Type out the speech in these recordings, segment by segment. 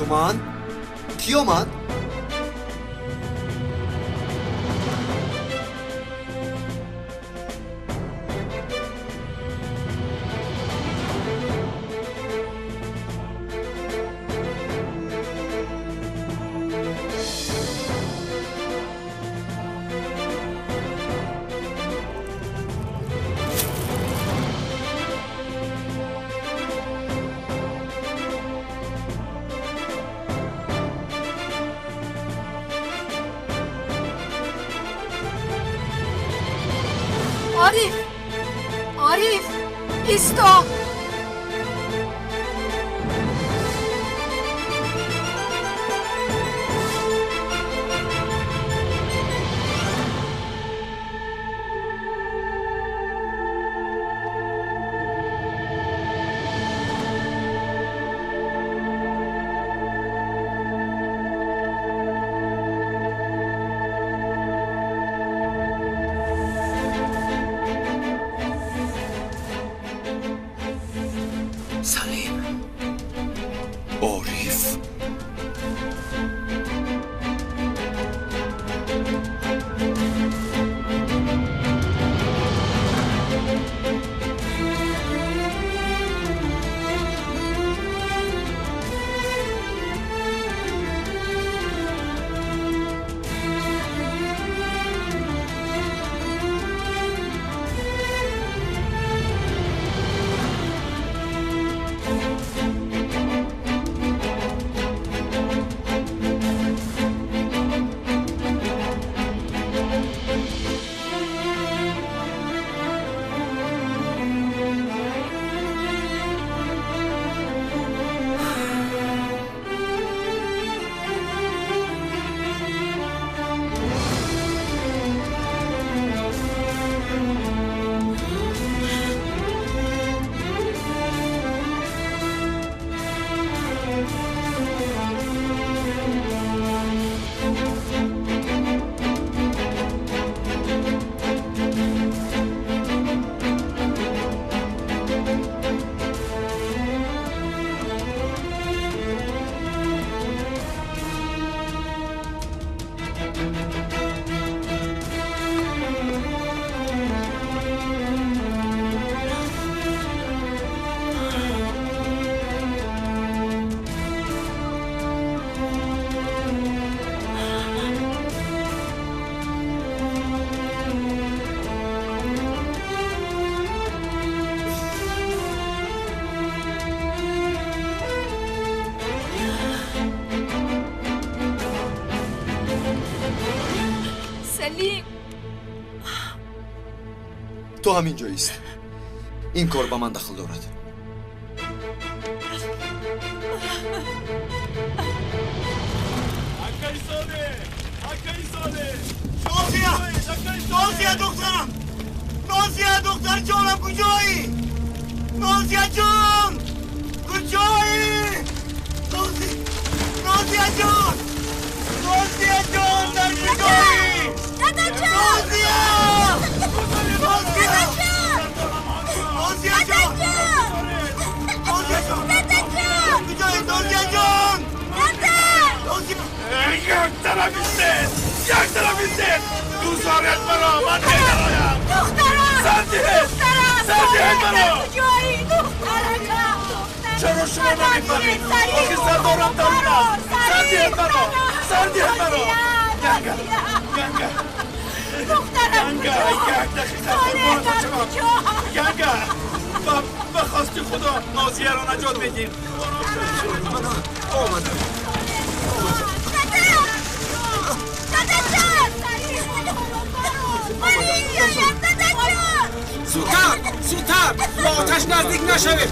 تومان؟ تیومان؟ عارف ایستا. تو همین جاییست. این کار با من دخل دارد. نازیه دخترم، نازیه دختر جانم کجایی؟ نازیه جان کجایی؟ نازیه جان، نازیه جان در کجایی؟ نازیه یک طرف ایستید دوزارت برا من نیدرایم دخترم سردیت برا چرا شما نمیفهمید آخی سردارم دارونم سردیت برا گنگه یک دقیقه قربان تو چرا گنگه بخواستی خدا نازیه را نجات بدیم آمده زودتر با آتش نزدیک نشوید.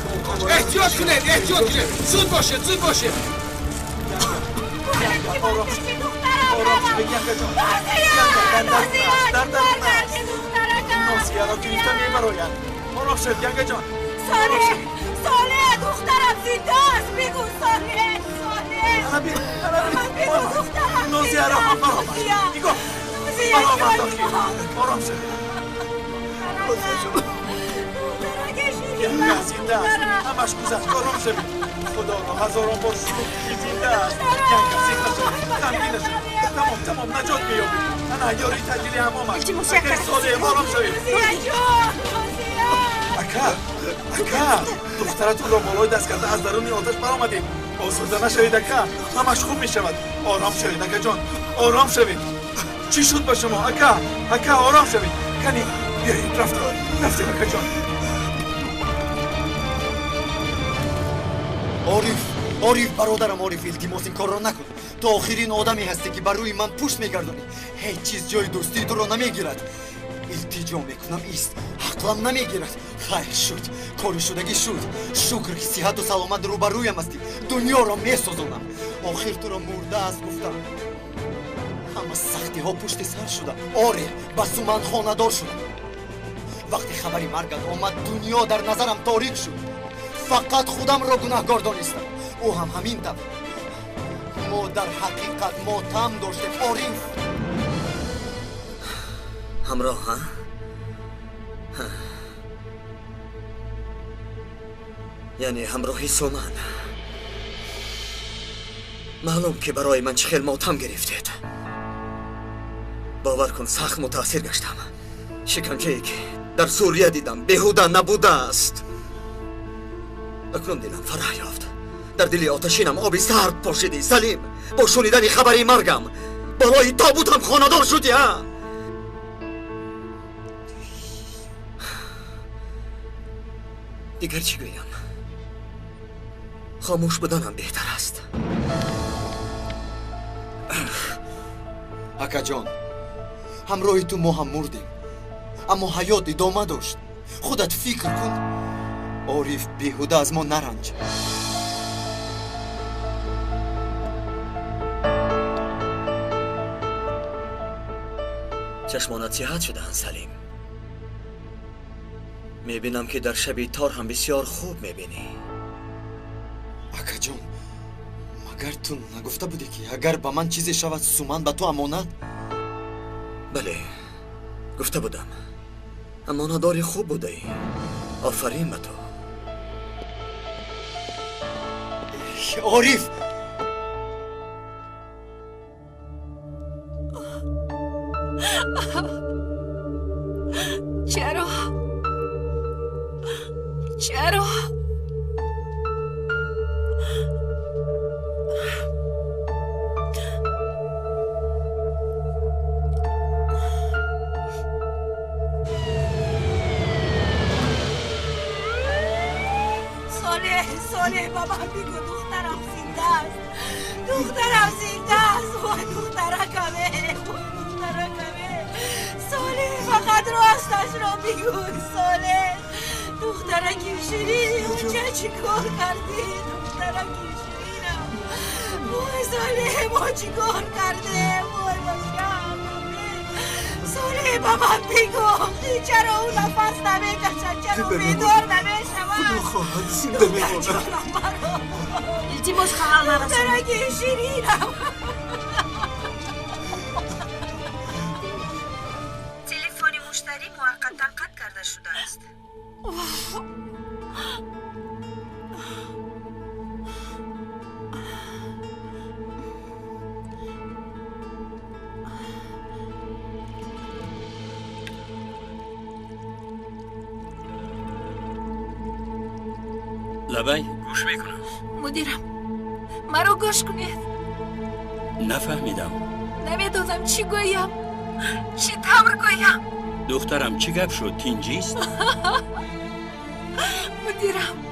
احتیاط کنید زود باشه نازیه را گریفته میبراید آرام شد گنگه جان صالح دخترم زنده است بگو صالح بگو دخترم نازیه را هم برامد بگو برامد آرام شد دخترم کشید گنگا زنده است همش گذشت آرام شوید خدا را هزاران بار شکر که زنده است گنگا زنده شوید غمگین نشوید تمام نجات بیابید انا یاری تجلی همام است اگر صالح آرام شوید اکا دخترتون را بالای دست کرده از درون آتش برآمدید آزرده نشوید اکا همش خوب می شود آرام شوید اکا جان آرام شوید چی شد با شما اکا آرام شوید کنی بیایید رفتیم اکا جان عارف برادرم عارف التماس این کار را نکن تو آخرین آدمی هستی که بر روی من پشت میگردانی هیچ چیز جای دوستی تو را نمیگیرد التجا میکنم ایست حقم نمیگیرد خیر شد کاری شدگی شد شکر که صحت و سلامت رو بر رویم هستی دنیا را میسازانم آخر تو را مرده است گفتم همه سختی ها پشت سر شده آره بس من خانه‌دار شدم وقتی خبری مرگت آمد دنیا در نظرم تاریک شد فقط خودم را گناهکار دانستم او هم همین طور ما در حقیقت ماتم داشتیم عارف همراه ها؟ یعنی همراهی سومن معلوم که برای من چه خیلی ماتم گرفتید باور کن سخت متاثر گشتم شکنجه‌ای که در سوریه دیدم بیهوده نبوده است اکنون دلم فرح یافت در دل آتشینم آبی سرد پاشیدی سلیم با شنیدن خبری مرگم بالای تابوتم خانه‌دار شدی ها دیگر چی گویم خاموش بودنم بهتر است اکا جان همراه تو ما هم مردیم اما حیات ادامه داشت خودت فکر کن عارف بیهوده از ما نرنج چشمانت سیاحت شده‌اند سلیم میبینم که در شبی تار هم بسیار خوب میبینی اکا جان مگر تو نگفته بودی که اگر به من چیزی شود سومن به تو امانت بله گفته بودم امانتداری خوب بوده ای آفرین به تو عارف چرا صالح بابا بگو دخترم زنده است وای دخترکمه صالح فقط راستش را بگو صالح دخترکی شیرینی اونجا چی کار کردی دخترکی شیرینم وای صالح ما چی کار کرده وای باشم صالح بابا بگو چرا اون نفس نمیکشد چرا بیدار نمیشود خدا خواهد زنده میماند التماس خبر نرسون دخترکی شیرینم تلفن مشتری موقتا قطع کرده شده است لبای گوش میکنم مدیرم مرا گوش کنید نفهمیدم نمیدونم چی گویم چی تمر گویم دخترم چی گپ شد تینجیست مدیرم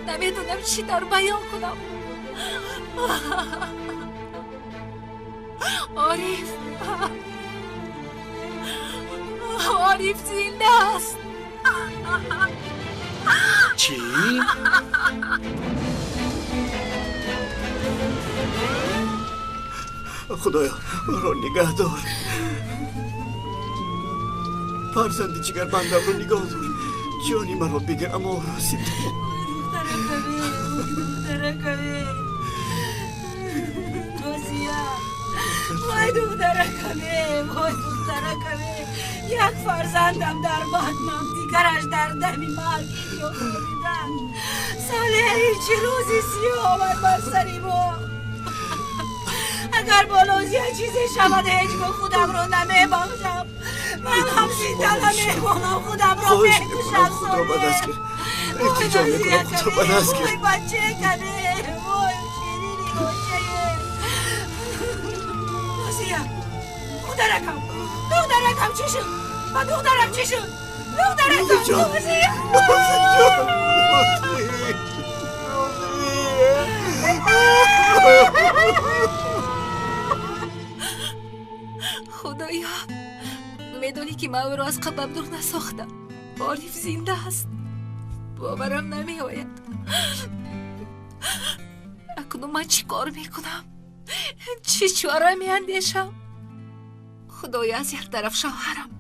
نمیدونم چی در بیان کنم عارف زنده است چی؟ خدایا را نگه دار فرزند جگر بندم رو نگاه دار جانی مرا بگیر اما راستی دخترکمه وای دخترکمه وای دخترکمه یک فرزندم در بطنم دیگرش در دمی مالکی و خوردن صالح هیچ روزی سیاه آمد بر سری ما اگر بلوزی چیزی شود هیچ با خودم رو نمیباشم من هم زنده نمیمانم خودم رو میکشم صالح ایتی جان میکنم خدا بناز وای بچه کنه وای شیرینی باشه نازیه دخترکم چی شد؟ با دخترم چی شد؟ دخترکم نازیه خدایا میدونی که من او را از قبل دور نساختم عارف زنده است باورم نمی آید اکنون من چی کار میکنم چی چاره میاندیشم خدایا از یک طرف شوهرم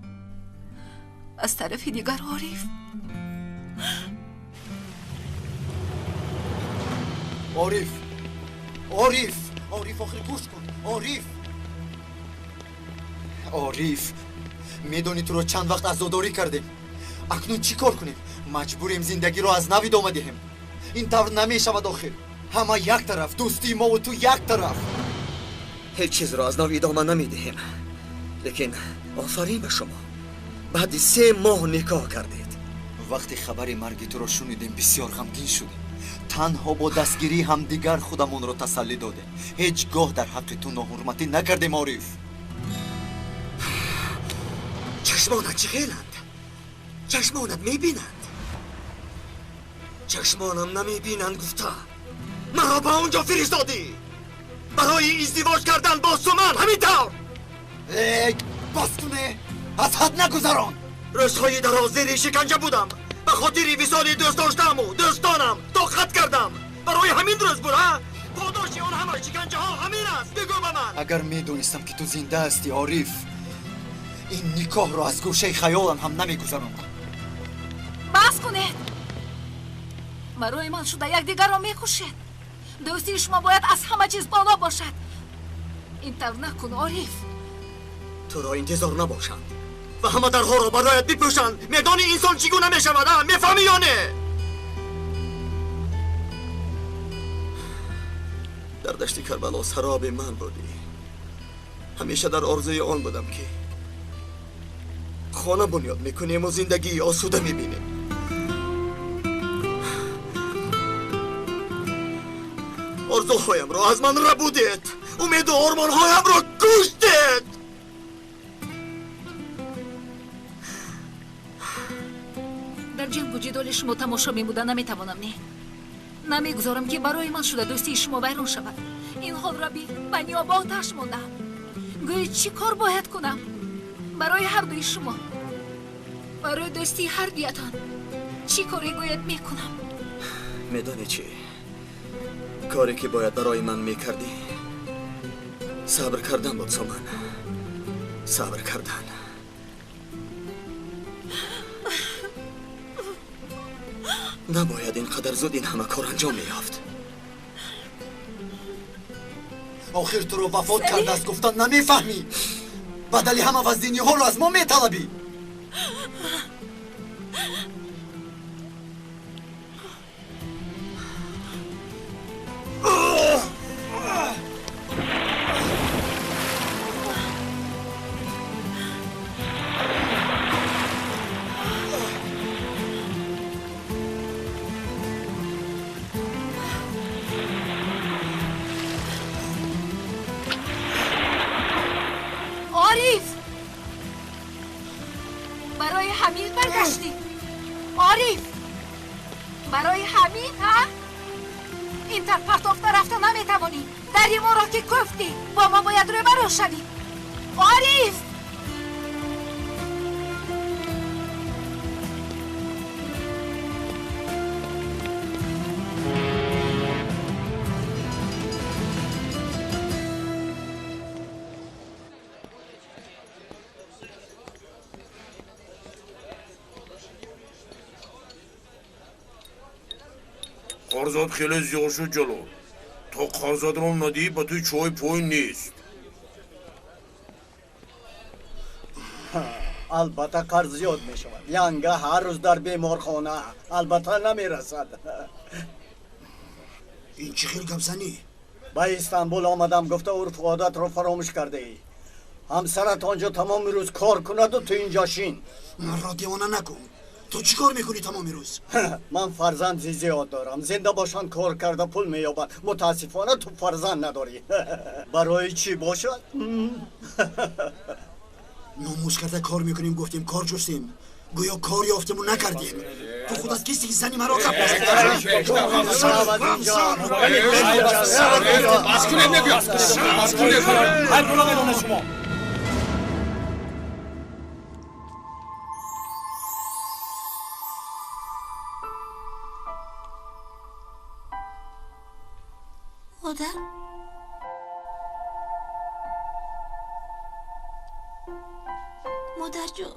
از طرف دیگر عارف عارف آخر گوش کن عارف میدونی تو رو چند وقت عزاداری کردیم اکنون چی کار کنیم مجبوریم زندگی رو از نو ادامه دهیم این طور نمیشود آخر همه یک طرف دوستی ما و تو یک طرف هیچ چیز رو از نو ادامه نمیدهیم لیکن آفرین به شما بعد 3 ماه نکاح کردید وقتی خبر مرگ تو رو شنیدیم بسیار غمگین شدیم تنها با دستگیری هم دیگر خودمون رو تسلی دادیم هیچگاه در حق تو ناحرمتی نکردیم عارف چشمانت چخیلند چشمانت میبینند چشمانم نمیبینند گفته مرا با اونجا فرستادی برای ازدواج کردن با سومن همینطور بس کنه از حد نگذران روزهای دراز زیر شکنجه بودم به خاطر وصال دوست داشتم و دوستانم طاقت کردم برای همین روز بود ها پاداش اون همه شکنجه ها همین است بگو به من اگر میدونستم که تو زنده هستی عارف این نکاح رو از گوشه خیالم هم نمیگذراندم بس کنید برای من شده یک دیگر را میکشید دوستی شما باید از همه چیز بالا باشد این طور نکن عارف تو را انتظار نباشند و همه درها را برایت بپوشند میدانی انسان چگونه میشود میفهمی یا نه در دشت کربلا سراب من بودی همیشه در آرزوی آن بودم که خانه بنیاد میکنیم و زندگی آسوده میبینیم آرزوهایم را از من ربودید امید و آرمانهایم را کشتید در جنگ و جدال شما تماشا میبودن نمیتوانم نه نمیگذارم که برای من شده دوستی شما بیرون شود این حال را به نیاباتش موندم گوی چی کار باید کنم برای هر دوی شما برای دوستی هر دویتان چی کاری باید میکنم میدانی چی کاری که باید برای من میکردی صبر کردن بود سومن صبر کردن نباید اینقدر زود این همه کار انجام میافت آخر تو رو وفات کرده از گفتن نمیفهمی بدلی همه وزینی ها رو از ما میطلبی برای همین برگشتی عارف برای همین ها این طرف پرتافته رفته نمیتوانی دری ما را که گفتی با ما باید روبرو شوی عارف قرزاد خیلی زیاد شد جلو تا قرزاد رو ندی با توی چای پوی نیست البته کار زیاد می شود ینگه هر روز در بیمارخانه البته نمی رسد این چی خیلی گمزنی؟ با استانبول آمدم گفته عرف و عادت رو فراموش کرده ای همسرت آنجا تمام روز کار کند و تو اینجا شین من را دیوانه نکن تو چی کار میکنی تمام روز؟ من فرزند زیاد دارم زنده باشن کار کرده پول مییابند متاسفانه تو فرزند نداری برای چی باشد؟ ناموس کرده کار میکنیم گفتیم کار جستیم گویا کار یافتیم و نکردیم تو خود از کسی زنی مرا بس کنه نبیا بس کنه هر گناه بدون شما مادر جون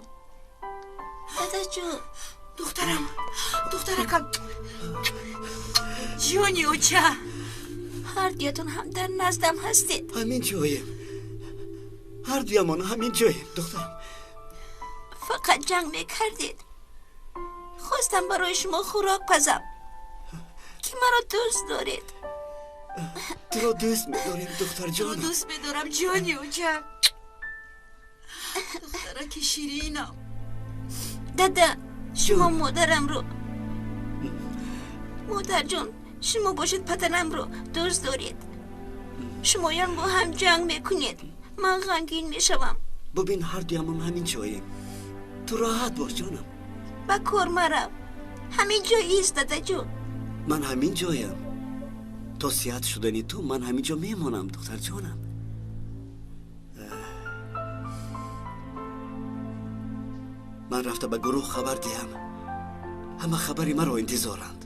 مادر جون دخترکم جونی اوچه هر دیتون هم در نزدم هستید همین جاییم هر دیمان همین جاییم دخترم فقط جنگ میکردید خواستم برای شما خوراک پزم که مرا دوست دارید تو را دوست میداریم دختر جانم دوست میدارم جانی اوچه دخترک شیرینم دادا شما مادرم رو مادر جون شما باشید پدرم رو دوست دارید شمایان با هم جنگ میکنید من غمگین میشوم ببین هر دیمان همین جاییم تو راحت باش جانم با کار مرم همین جایی است دادا جون من همین جایم تا صحت شدنی تو من همین جا میمانم دختر جانم من رفته به گروه خبر دیم همه خبری مرا انتظارند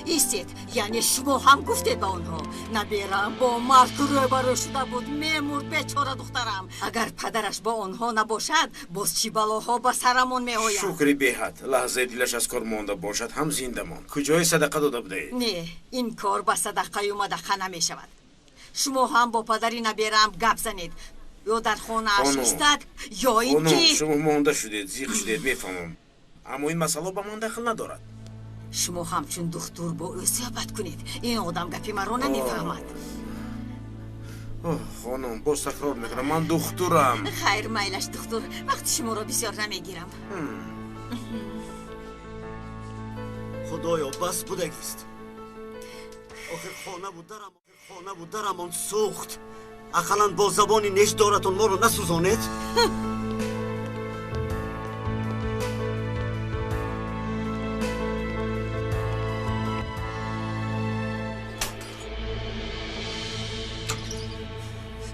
ایستید یعنی شما هم گفتید با اونها نبیرم با مرد روبرو شده بود میمورد بیچاره دخترم اگر پدرش با اونها نباشد باز چی بلاها با سرمون میآید شکری بهت لحظه دیلش از کار مانده باشد هم زنده ماند کجای صدقه داده بودید نه این کار با صدقه و مدقه نمیشود شما هم با پدری نبیرم گپ زنید یا در خانه اش ایستد یا اینکه شما مانده شدید زیغ شدید میفهمم اما این مسئله با من دخل ندارد شما همچون دختر با او صحبت کنید این آدم گپی مرا نمیفهمد خانم باز تکرار میکنم من دخترم خیر میلش دختر وقتی شما را بسیار نمیگیرم خدایا بس بودگیست آخر خانه بود درمان سوخت اقلا با زبانی نش دارتون ما رو نسوزانید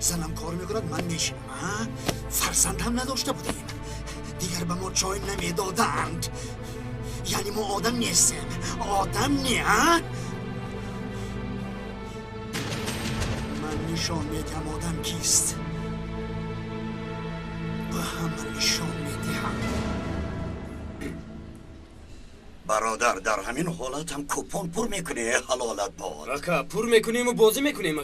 زنم کار میکند من میشینم فرزند هم نداشته بودیم دیگر به ما چای نمیدادند یعنی ما آدم نیستیم آدم نی من نشان میدم آدم کیست و همه نشان میدهم برادر در همین حالت هم کوپون پر میکنی حلالت باد رکا پر میکنیم و بازی میکنیم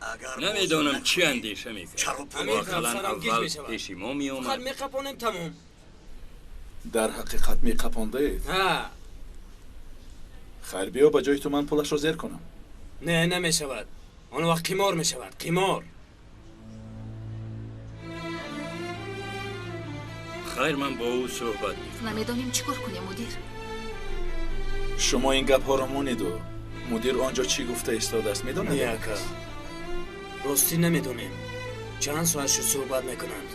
اگر نمیدونم چی اندیشه میکنم واقعا اول پیشی ما میومد خل میقپانیم تمام در حقیقت میقپانده ها خیر بیا با جای تو من پولش رو زیر کنم نه نمیشود آن وقت قمار میشود قمار خیر من با او صحبت میکنم نمیدونیم چیکار کنیم مدیر شما این گپ ها رو مونید و مدیر آنجا چی گفته ایستاده است میدونید نه اکا راستی نمیدونیم چند ساعت شد صحبت میکنند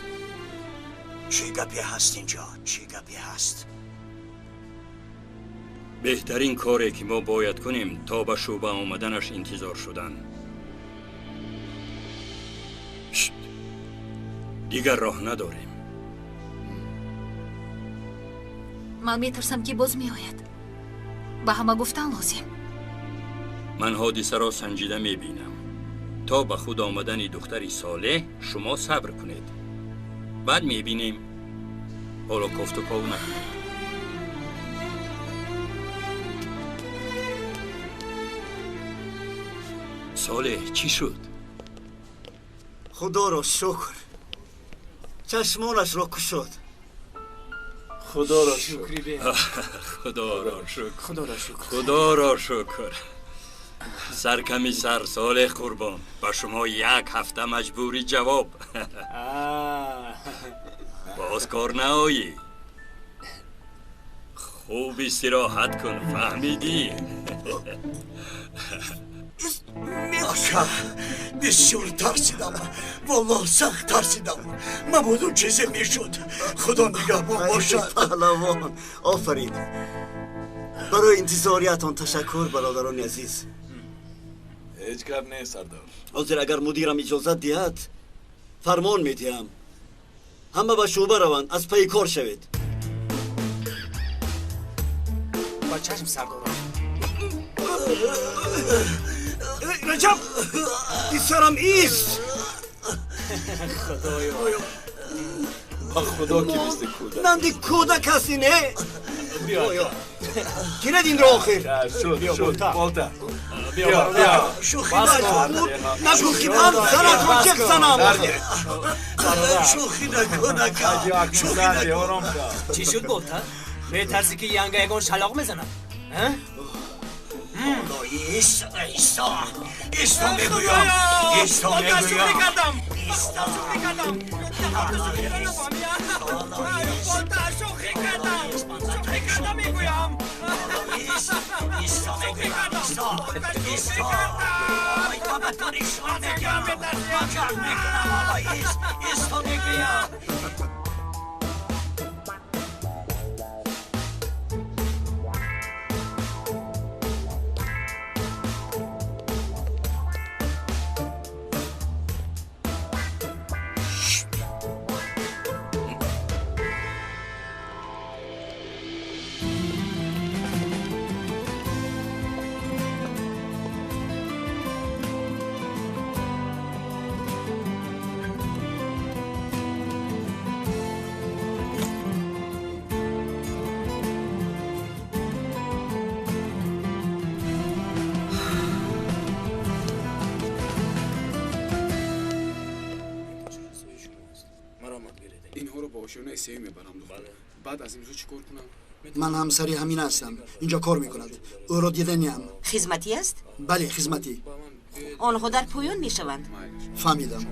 چی گپی هست اینجا چی گپی هست بهترین کاری که ما باید کنیم تا به شعبه آمدنش انتظار شدن دیگر راه نداریم من میترسم که باز میآید به همه گفتن لازم من حادثه را سنجیده میبینم تا به خود آمدن دختری صالح شما صبر کنید بعد میبینیم حالا کفت و کاو نکنید صالح چی شد؟ خدا را شکر چشمانش را کشود. خدا را شکر. خدا را شکر. خدا را شکر. خدا را شکر. سرکمی سر صالح قربان، با شما 1 هفته مجبوری جواب. باز کار نهایی. خوب استراحت کن، فهمیدی؟ آقا بسیار ترسیدم، والله سخت ترسیدم. مبادا چیزی میشد. خدا نگهبان باشد. پهلوان آفرین. برای انتظاریتان تشکر برادران عزیز. هیچ کار نه سردار. حاضر اگر مدیرم اجازت دهد فرمان میدهم همه به شعبه روند، از پی کار شوید. با چشم سردار. رجب سرم ایست. خدایا خدا کی مثل کودک. نندی کودک هستی نه؟ بیا گیرد این را آخر. شد بالتا. بیا شوخی نکن. نگو که من سرت رو چک زنم. شوخی نکن اکا. شوخی نکن. چی شد بالتا؟ به ترسی که ینگه یگان شلاق میزنم. ایستا میگویم. ایستا میگویم. اینها رو با آشیانه SAE میبرم دختر. بعد از امروز چیکار کنم؟ من همسری همین هستم. اینجا کار میکند. او را دیدنیم. خدمتی است؟ بله خدمتی. آنها در پایان میشوند. فهمیدم.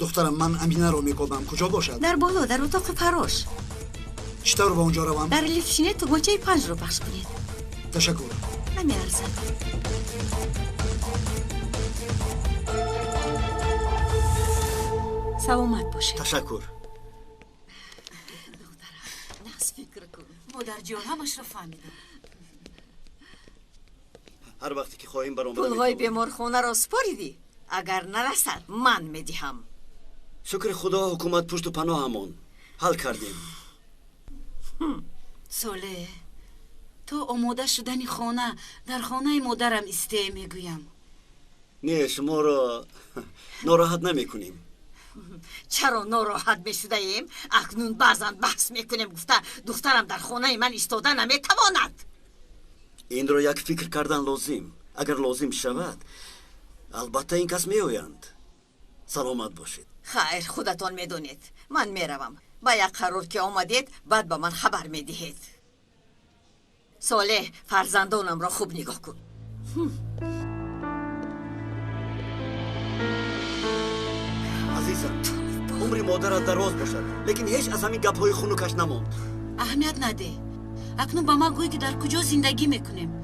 دخترم من امینه رو میکوبم. کجا باشد؟ در بالا در اتاق فراش. چطور با اونجا روم؟ در لیفتشینه تومانچه 5 رو پخش کنید. تشکر. نمیارزد. سلامت باشه. تشکر. دخترم نقص فکر کن. مادر جان همش رو فهمیدم. هر وقتی که خواهیم برام پولهای بیمارخانه را سپاریدی. اگر نرسد من میدهم. شکر خدا حکومت پشت و پناهمان حل کردیم. صالح تو آماده شدنی خانه در خانه مادرم استه میگویم. نه شما را ناراحت نمی کنیم. چرا ناراحت میشده ایم؟ اکنون بعضا بحث میکنیم گفته دخترم در خانه من ایستاده نمیتواند. این را یک فکر کردن لازم. اگر لازم شود البته این کس میآیند. سلامت باشید. خیر خودتان میدونید. من میروم. با یک قرار که آمدید بعد با من خبر میدهید. صالح فرزندانم را خوب نگاه کن. عزیزم عمر مادرت دراز باشد لیکن هیچ از همین گپ‌های خنکش نماند. اهمیت نده. اکنون با ما گوی که در کجا زندگی میکنیم.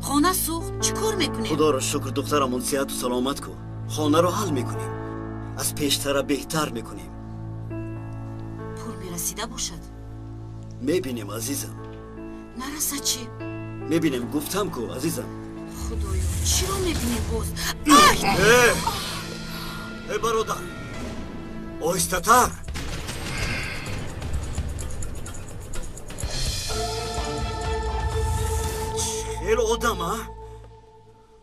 خانه سوخت چیکار میکنیم؟ خدا را شکر دخترمون صحت و سلامت کو. خانه را حل میکنیم. از پیشتر بهتر میکنیم. پول میرسیده باشد. میبینیم عزیزم. نرسد چی؟ میبینیم گفتم کو عزیزم. خدایا چی رو میبینیم باز؟ ای برادر آهسته تر. خیلی آدم ها.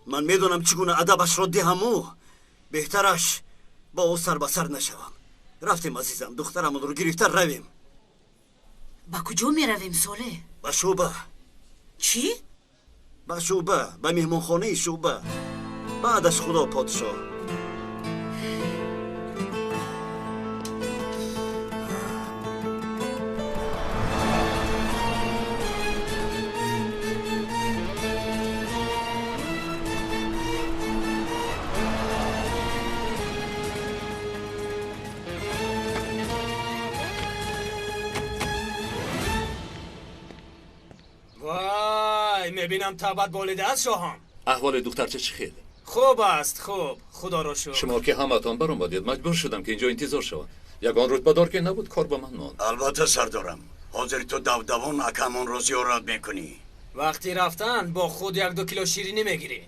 من میدونم چگونه ادبش را دهم. بهترش با او سر به سر نشوم. رفتیم عزیزم، دخترمون رو گرفته رویم. با کجا می رویم ساله؟ به شوبه. چی؟ به شوبه، به مهمانخانه شوبه. بعدش خدا پادشاه. وای میبینم تابت بالیده است شاهان. احوال دخترچه چه خیلی؟ خوب است خوب، خدا را شکر. شما که همتان برآمدید مجبور شدم که اینجا انتظار شوم. یگان رتبه‌دار که نبود کار به من ماند. البته سردارم. حاضر تو دودوان اکمون رو زیارت میکنی. وقتی رفتن با خود 1-2 کیلو شیرینی میگیری.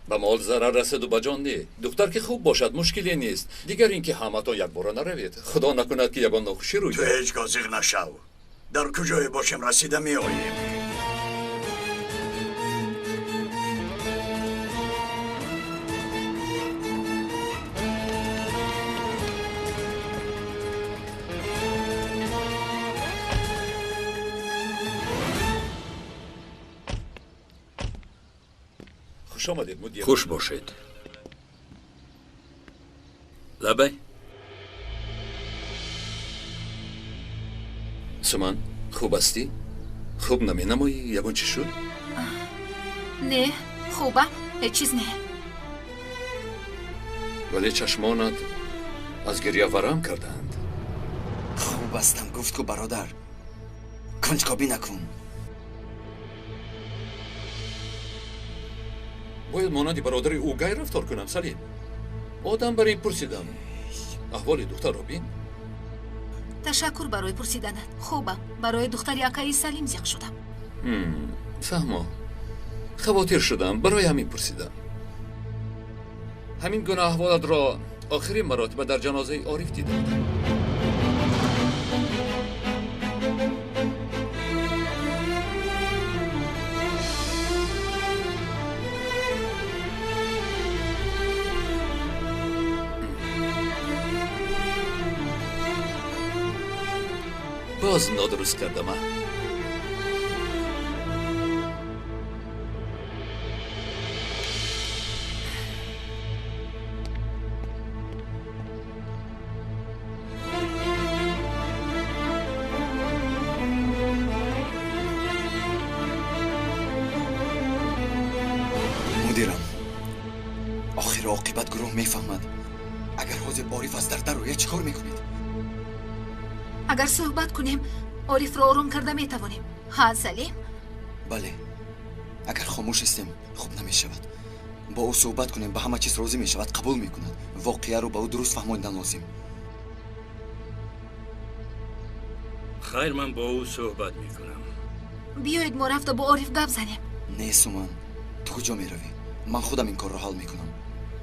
به مال ضرر رسید و به جان نه. دختر که خوب باشد مشکلی نیست. دیگر اینکه همتان یک بار نروید. خدا نکند که یگان ناخوشی روی تو هیچ گازیق نشو. در کجای باشیم رسیده می آییم. خوش آمدید مدیر. خوش باشید. لبه سمان خوب هستی؟ خوب نمی نمایی؟ یگان چی شد؟ نه خوبم، هیچ چیز نه. ولی چشمانت از گریه ورم کردند. خوب هستم گفت که برادر کنجکاوی نکن. باید مانند برادر او گای رفتار کنم سلیم. آدم برای پرسیدم احوال دختر رو بین. تشکر برای پرسیدنت. خوبم. برای دختری اکایی سلیم زیق شدم. فهمم. خواطر شدم برای همین پرسیدم. همین گونه احوالت را آخرین مراتب در جنازه عارف دیدم. باز نادرست کردم. مدیرم آخر عاقبت گروه میفهمد. اگر حاضر عارف از در رویه چیکار میکنید؟ اگر صحبت کنیم عارف را آروم کرده میتوانیم. ها سلیم؟ بله. اگر خاموش هستیم خوب نمیشود. با او صحبت کنیم به همه چیز راضی میشود، قبول میکند. واقعه رو با او درست فهماندن لازم. خیر من با او صحبت میکنم. بیایید ما رفته با عارف گپ زنیم. نه سومن، تو کجا میروی؟ من خودم این کار را حل میکنم.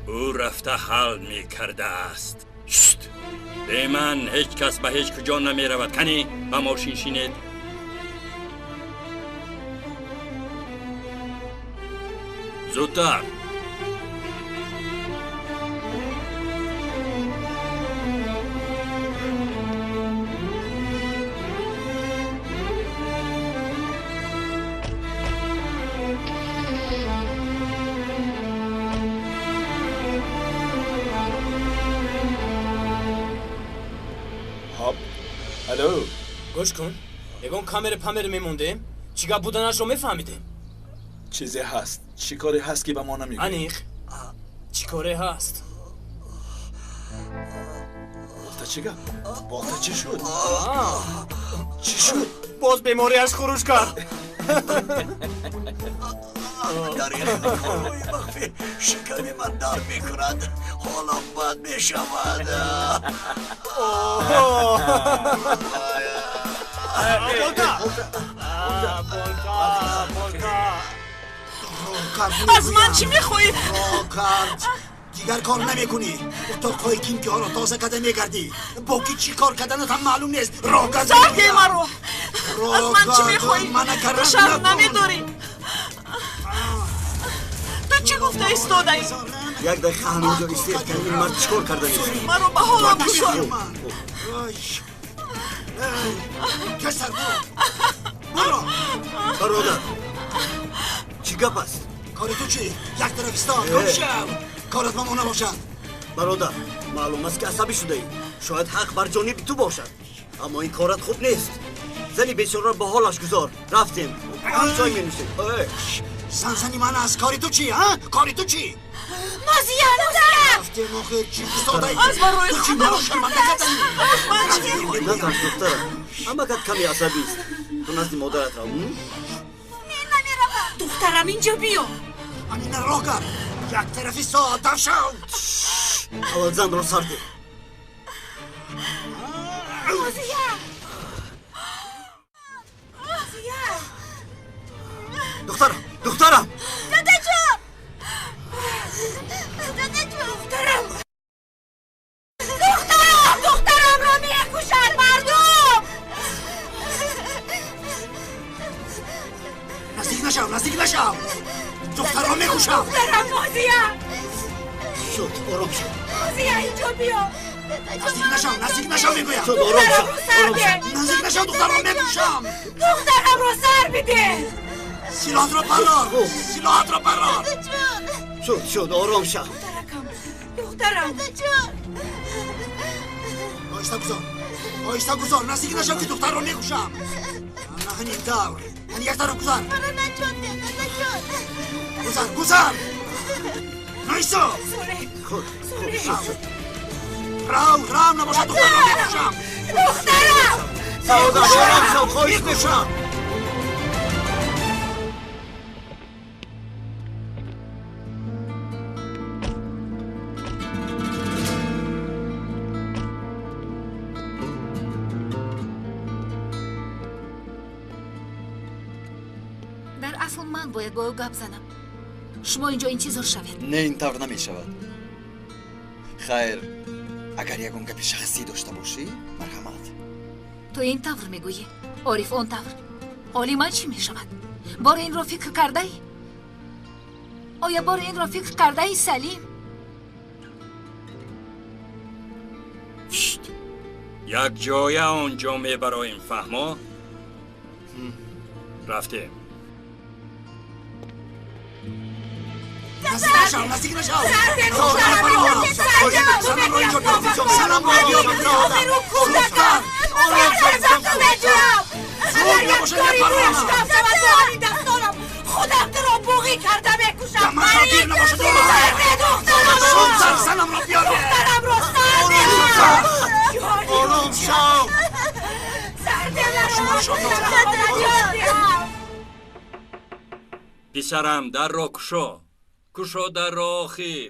او رفته حل میکرده است. شت! به من هیچ کس به هیچ کجا نمی رود. کنی به ماشین شینید. زودتر. الو گوش کن. یگان کامر پامر میمونده. چیکار بودنش رو میفهمیدیم. چیزی هست. چیکاری هست که به ما نمیگه؟ انیخ چیکاری هست؟ بولتا چیگه؟ بولتا چی شد؟ چی شد؟ باز بیماری از خروج کرد. در این کاروی مخفی شکمی من در میکند. حالا بد میشود. از من چی میخوایی؟ دیگر کار نمیکنی. تو خواهی کیم که حالا تازه کده میگردی. با کی چی کار کردنت هم معلوم نیست. ساکه مرو. از من چی میخوایی؟ تو شرم نمیداری. تو چی گفتی؟ گفته ایستادایی یک دقیقه همینجا ایستید که این مرد چیکار کرده نیست من رو به حالا بشار کسر برو برادر چی گپ است؟ کار تو چی؟ یک طرف ایستاد گم شو کارت با ما نباشد برادر معلوم است که عصبی شده ای شاید حق بر جانب تو باشد اما این کارت خوب نیست زنی بیچاره را به حالش گذار رفتیم چای می نوشیم زنزنی من از کاری تو چی ها؟ کاری تو چی؟ مازیار رفتیم آخر چی ایستاده ای؟ از بر روی تو چی خودم نباشد من نکردم نترس دخترم اما کت کمی عصبی است تو نزد مادرت رو دخترم اینجا بیا همین را کرد یک طرف ایستاد دف شو اول زن رو سر ده دخترم دخترم دخترم را میکشن مردم نزدیک نشو دختر را میکشم دخترم مازیار شد آرام شد مازیار اینجا بیا نزدیک نشو میگویم شد آرام شد نزدیک نشو دختر را میکشم دخترم رو سر بده سلاحت را پرار شد آرام شد دخترم آیسته گذار نزدیک نشو که دختر را میکشم نه همین دور یعنی یک طرف گذار نایسو خود شد رام نباشد دختر را میکشم دخترم آرام شد خواهش میکنم اصلا من باید با او گپ زنم شما اینجا این چیز رو شوید نه این طور نمی شود خیر اگر یکون گپ شخصی داشته باشی مرحمت تو این طور میگویی عارف اون طور حالی من چی میشود بار این را فکر کرده ای آیا بار این را فکر کرده ای سلیم یک جای آنجا میبرایم فهما رفتیم نزدیک نشو خودم تو رو بوغی کرده بکشم سلام را بیاره دخترم رو آرام شو پسرم در را کشو در را آخر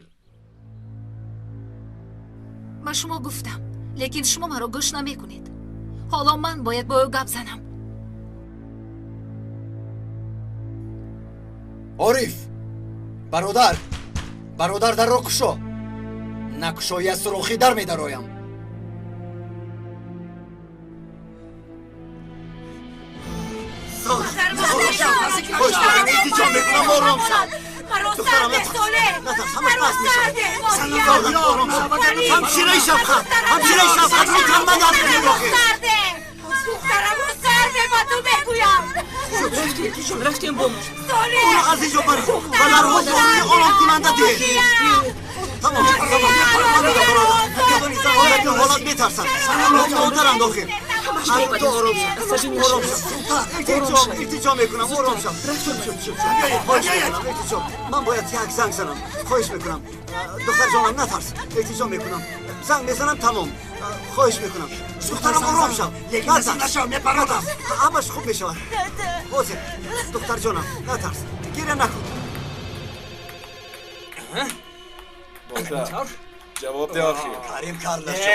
من شما گفتم لیکن شما مرا گوش نمیکنید حالا من باید با او گپ زنم عارف برادر در را کشو نکشوی از سراخی در میدرایم همشیره شفقت میتونم من دست کنیم دخترم رو سرده با تو بگویم رفتیم با اونو از اینجا بریم و در حال آرام کننده ده تمام حالت میترسن مادرم داخل تو آرام شد التجا میکنم آرام شد من باید یک زنگ زنم خواهش میکنم دختر جانم نترس التجا میکنم زنگ میزنم تمام خواهش میکنم دخترم آرام شد نترس همش خوب میشود حاضر دختر جانم نترس گیره نکن جواب ده آخی کریم کارلش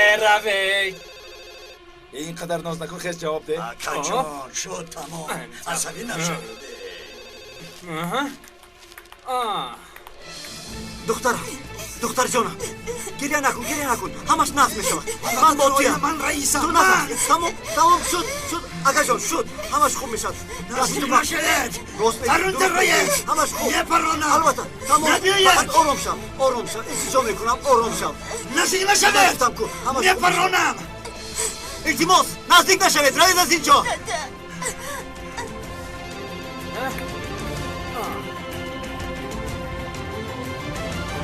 روی اینقدر ناز نکن خیلی جواب ده کجان شد تمام عصبی نشده دختر جانم گریه نکن همش نفت میشود من با تویم من رئیسم تو نفت تمام شد اگه جان شد همش خوب میشد نزدیک نشد راست درون درایت همش خوب میپرونم البته تمام نبیاید فقط آرام شم التجا میکنم آرام شم نزدیک نشد میپرونم التماس نزدیک نشوید رایید از اینجا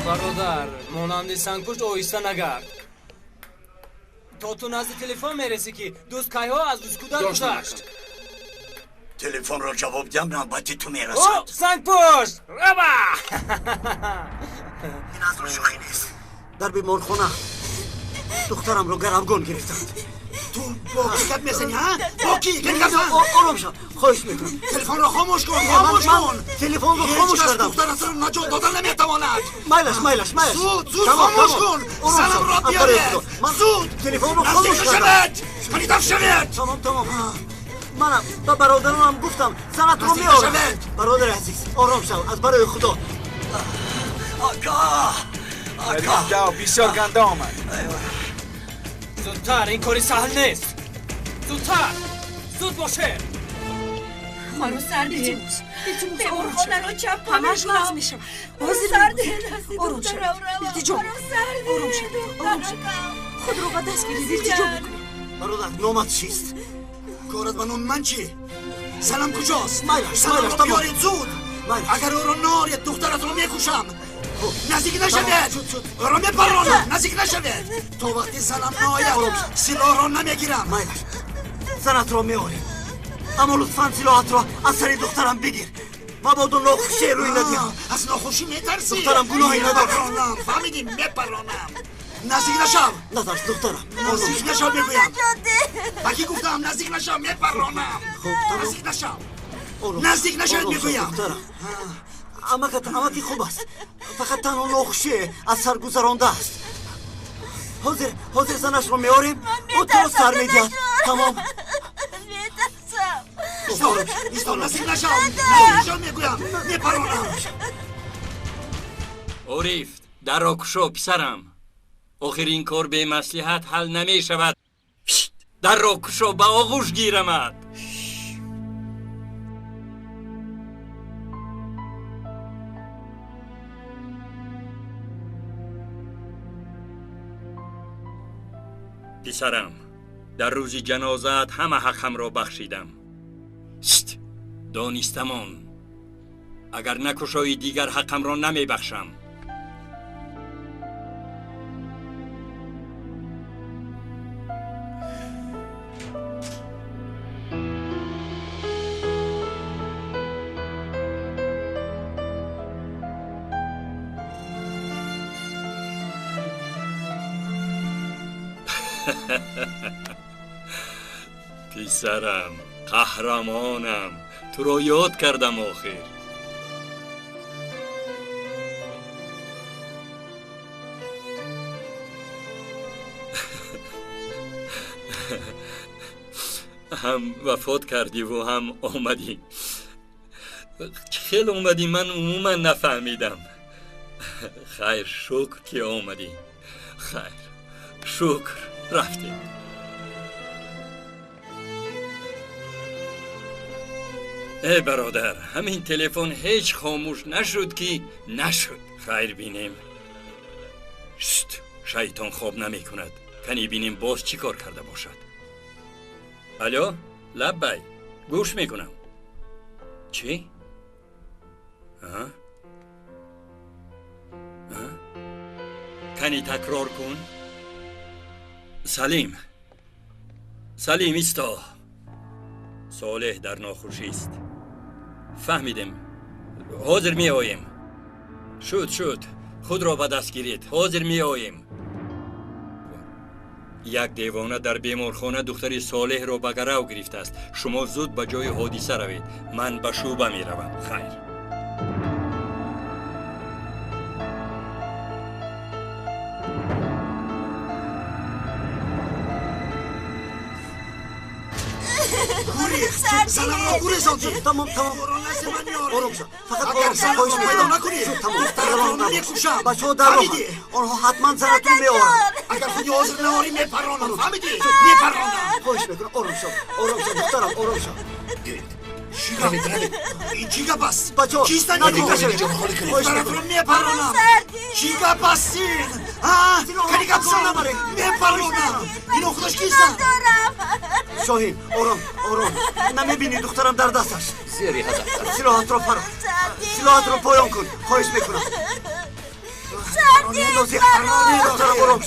برادر مانند سنگکشت آهسته نگرد تا تو نزد تلفن میرسی که دوست کایها از دوست کودک گذشت تلفن را جواب دم نوبتی تو میرسد او سنگکشت ربا این از رو شوخی نیست در بیمارخانه دخترم رو گرمگون گرفتند تو با کی گپ میزنی ها؟ با کی؟ آرام شد خواهش میکنم تلفن را خاموش کن خاموش کن تلفن رو خاموش کردم دخترت را نجات دادن نمیتواند میلش زود خاموش کن سلام را بیارید زود تلفن رو خاموش کردم پریدم شوید تمام منم به برادرانم گفتم زنت رو میارم برادر عزیز آرام شو از برای خدا آقا بسیار گنده آمد زودتر این کاری سهل نیست زودتر زود باشه خانم سرده بیمارخانه رو چپ همش باز میشه سرده آروم شد التجا آروم شد خود رو با دست بگیرید التجا بکنید برادر نامت چیست؟ کارت با نام من چی؟ سلام کجاست؟ سلام را بیارید زود اگر او را نارید دخترت رو میکشم نزدیک نشوید او را میپرانم نزدیک نشوید تا وقتی سلام ناید سلاح را نمیگیرم زنت را میاریم اما لطفاً سلاحت را از سر دخترم بگیر مبادا ناخوشی روی ندیم از ناخوشی میترسی دخترم گناهی ندارد فهمیدیم میپرانم نزدیک نشو نداشت دخترم نزدیک نشو میگویم بکی گفتم نزدیک نشو میپرانم نزدیک نشو نزدیک نشو میگویم اما که خوب است فقط تنها ناخوشی از سر گذرانده است حاضر زنش رو میاریم و تو سر میدید تمام ایستان نزدیک نشو نزدیک نشو میگویم میپرانم عریف در را کشو پسرم آخرین کار به مصلحت حل نمی شود در را کشو به آغوش گیرمد پسرم در روز جنازت همه حقم را بخشیدم دانستمان اگر نکشایی دیگر حقم را نمی بخشم پسرم قهرمانم تو رو یاد کردم آخر هم وفات کردی و هم آمدی خیلی آمدی من عموما نفهمیدم خیر شکر که آمدی خیر شکر رفتی ای برادر همین تلفن هیچ خاموش نشد که نشد خیر بینیم شیطان خواب نمی کند کنی بینیم باز چی کار کرده باشد الو لبی گوش میکنم چی؟ کنی تکرار کن سلیم ایستا صالح در ناخوشی است فهمیدم حاضر می آییم شد خود را به دست گیرید حاضر می آییم یک دیوانه در بیمارخانه دختری صالح را به گرو گرفته است شما زود به جای حادثه روید من به شوبه می روم خیر زنم را گوریزان شد. تمام آروم شو. فقط آروم شو. خواهش پیدا نکنی. تمام. دخترم میکشم. بچه‌ها در راه. آنها حتما زنتون میآورند. اگر خودی حاضر نهاری میپرانم. فهمیدی؟ میپرانم. خواهش میکنم آروم شو. آروم شو دخترم آروم شو. این چی گپ است؟ بچه‌ها کیست این نزدیک گپ؟ نشوید. دخترم رو میپرانم. چی گپ هستین؟ کنی گپ زن میپرانم. اینو خودش کیستن؟ شاهین آروم نمیبینی دخترم در دستش زیری هدف سلاحات رو فرار سلاحات رو پایان کن خواهش میکنم دخترم آروم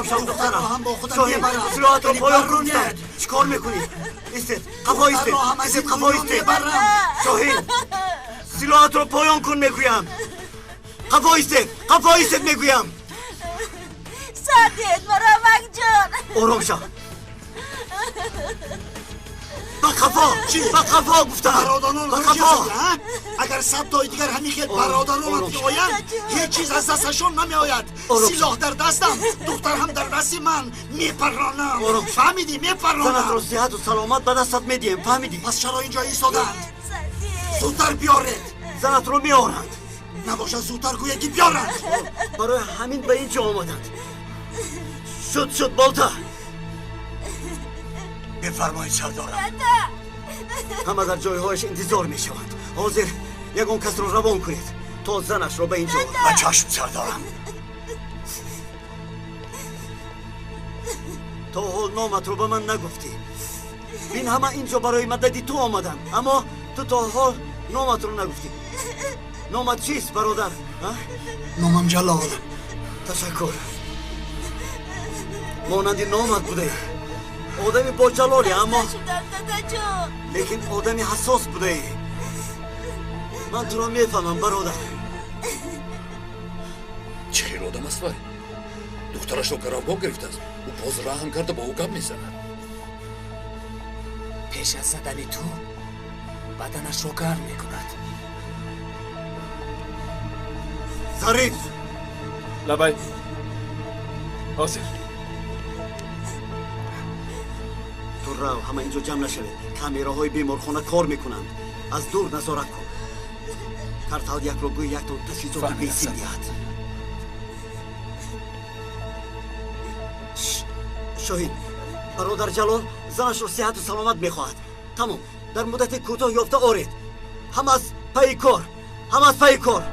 شو دخترم شاهین سلاحات رو پایان کن چیکار میکنی؟ ایستید قفا ایستید قفا ایستید شاهین سلاحات رو پایان کن میگویم قفا ایستید میگویم سعدیت مرامک جان آروم شو با قفا گفتم برادران اگر 100 تای دیگر همین خیل برادران بیایند هیچ چیز از دستشون نمیآید سلاح در دستم دختر هم در دستی من میپرانم فهمیدی میپرانم زنت رو صحت و سلامت به دستت میدیم فهمیدی پس چرا اینجا ایستادند زودتر بیارید زنت رو میارند نباشه زودتر گوی یکی بیارند برای همین به اینجا آمدند شد بالتا بفرمایید سردارم همه در جایهایش انتظار می شوند حاضر یکون کس رو روان کنید تا زنش رو به اینجا به چشم سردارم تا حال نامت رو به من نگفتی این همه اینجا برای مددی تو آمدن اما تو تا حال نامت رو نگفتی نامت چیست برادر؟ نامم جلال تشکر مانند نامت بوده آدمی با جلالی اما لیکن آدمی حساس بوده من تو را میفهمم برادر چه خیر آدم است وای دخترش رو گروگاه گرفته است او باز رحم کرده با او گپ میزند پیش از زدن تو بدنش رو گرم میکند ظریف لبای حاضر تو رو همه اینجا جمع نشوید کامیراهای بیمارخانه کار میکنند از دور نظارت کن کارتال یک رو گوی یک تا تشخیصات بیسیم دیاد شاهین برادر جلال زنش رو صحت و سلامت میخواهد تمام در مدت کوتاه یافته آرید هم از پی کار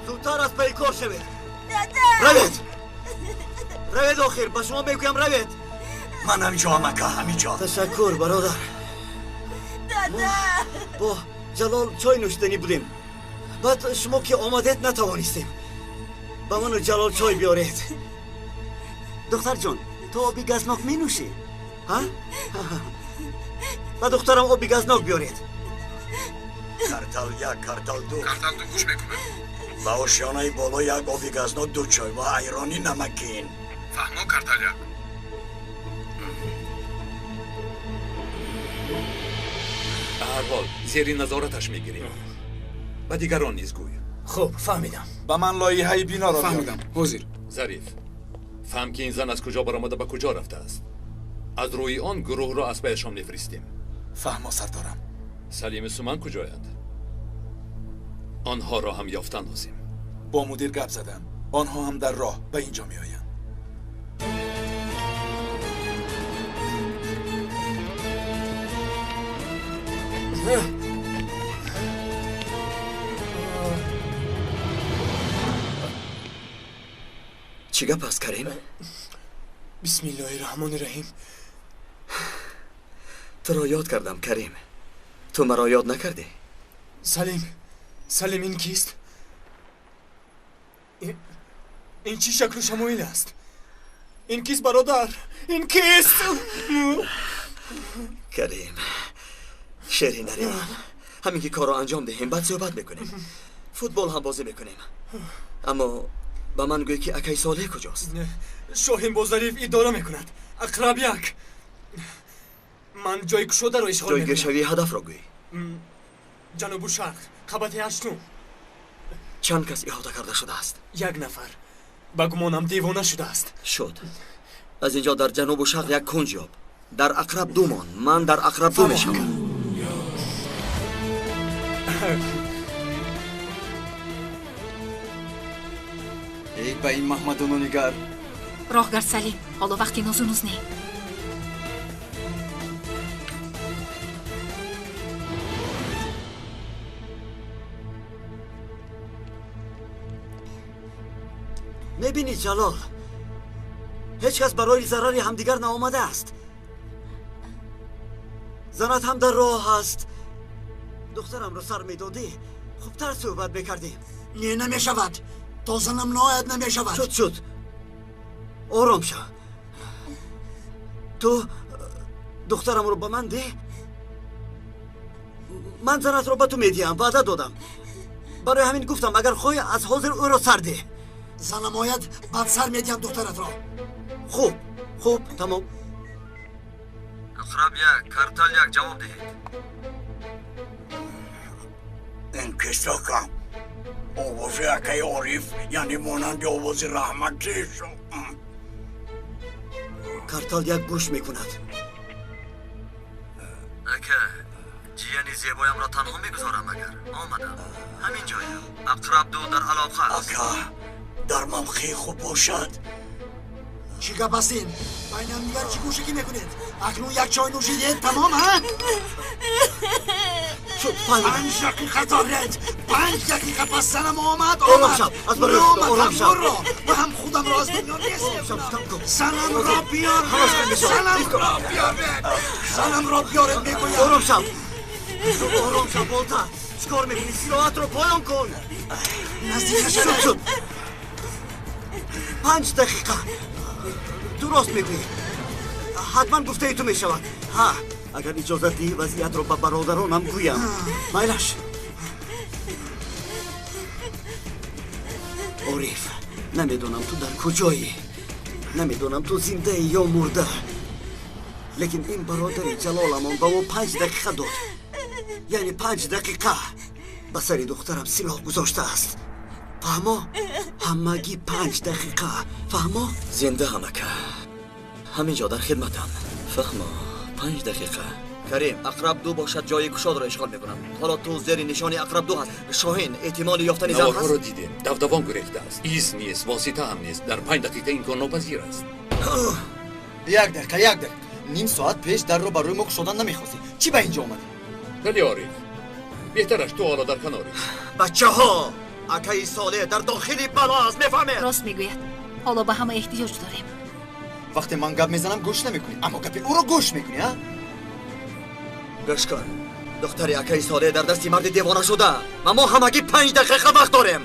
زودتر از پی کار شوید روید آخر به شما میگویم روید من همینجا همینجا تشکر برادر با جلال چای نوشیدنی بودیم بعد شما که آمدید نتوانستیم با من و جلال چای بیارید دختر جان تو آبی گازناک می نوشی؟ ها؟ با دخترم آبی گازناک بیارید کارتال یک کارتال دو گوش میکنم با آشیانه بالا یک آبی گازناک دو چای و ایرانی نمکین فهمو کارتال یک به هر حال زیر نظارتش میگیریم و دیگران نیز گوی خوب فهمیدم با من لایحه بینا را فهمیدم حضور ظریف فهم که این زن از کجا برآمده به کجا رفته است از روی آن گروه را از پیشان میفرستیم فهمو سردارم سلیم سومن کجایند آنها را هم یافتن لازم با مدیر گپ زدم آنها هم در راه به اینجا میآیند چی گپ است کریم؟ بسم الله الرحمن الرحیم تو را یاد کردم کریم تو مرا یاد نکردی سلیم این کیست؟ این چی شکل و شمایل است؟ این کیست برادر؟ این کیست؟ کریم شیری نریمان همین که کار را انجام دهیم بعد صحبت میکنیم فوتبال هم بازی میکنیم اما با من گوی که اکی صالح کجاست؟ شاهین با ظریف اداره میکند اقرب یک من جای کشوده رو اشغال میکنم جایگشوی هدف را گوی جنوب و شرق قبط هشتم چند کس احاطه کرده شده است؟ یک نفر با گمانم دیوانه شده است شد از اینجا در جنوب و شرق یک کنج یاب در اقرب دومان. من در اقرب دو میشم. ای با این محمدونو نگر. роҳгард салим, ҳоло вақти нозу нуз не. میبینی جلال، هیچ کس برای ضرر همدیگر نآمده است. زنت هم در راه است. دخترم رو سر میدادی خوبتر صحبت میکردیم. نه نمیشود. تا زنم ناید نمیشود. شد آرام شو. تو دخترم رو به من ده. من زنت رو به تو میدیم. وعده دادم. برای همین گفتم اگر خواهی از حاضر او رو سر ده. زنم آید بعد سر میدیم دخترت را. خوب تمام. اقرب یک، کارتال یک جواب دهید. این کساکم آواز اکای عارف یعنی مانند آواز رحمتی شو. کارتال یک گوش میکند. اکا جیانی زیبایم را تنها میگذارم اگر آمدم همین جایم. اقرب دو در علاقه است. اکا در ممخی خوب باشد. چی گپ هستین؟ بین هم دیگر چی گوشگی میکنید؟ اکنون یک چای نوشیدید تمام ها؟ شد 5 دقیقه دارد. 5 دقیقه پس زنم آمد. آرام شو. از برای آرام شو. و هم خودم را از دنیا نیستم. زنم را بیار. زنم را بیارد میگویم. آرام شو بولتر. چیکار میکنی؟ سیراحت رو پایان کن. نزدیک شد. 5 دقیقه. درست میگویی. حتما گفته ای تو میشود. ها اگر اجازه دی وضعیت رو به برادرانم گویم. مایلش عارف، نمیدونم تو در کجایی، نمیدونم تو زنده یا مرده، لیکن این برادر جلالمان با او 5 دقیقه داد. یعنی 5 دقیقه به سر دخترم سلاح گذاشته است. فهمو؟ همگی 5 دقیقه. فهمو؟ زنده همکه همینجا در خدمتم. فهمو؟ 5 دقیقه. کریم اقرب دو باشد جای گشاد را اشغال میکنم. حالا تو زیر نشانی اقرب دو هست. شاهین احتمال یافتن زن هست؟ رو دیدیم. دبدبان گریخته است. ایز نیست، واسطه هم نیست. در 5 دقیقه این کار ناپذیر است. یک دقیقه. نیم ساعت پیش در رو برای ما گشادن نمیخواستی. چی به اینجا اومدی؟ ولی عارف بهترش تو حالا در کناری. بچه ها اکای ساله در داخلی بلا است. میفهمید؟ راست میگوید. حالا به همه احتیاج داریم. وقتی من گپ میزنم گوش نمیکنی، اما گپ او رو گوش میکنی. ها گوش کن. دختر اکای ساله در دستی مرد دیوانه شده و ما همگی 5 دقیقه وقت داریم.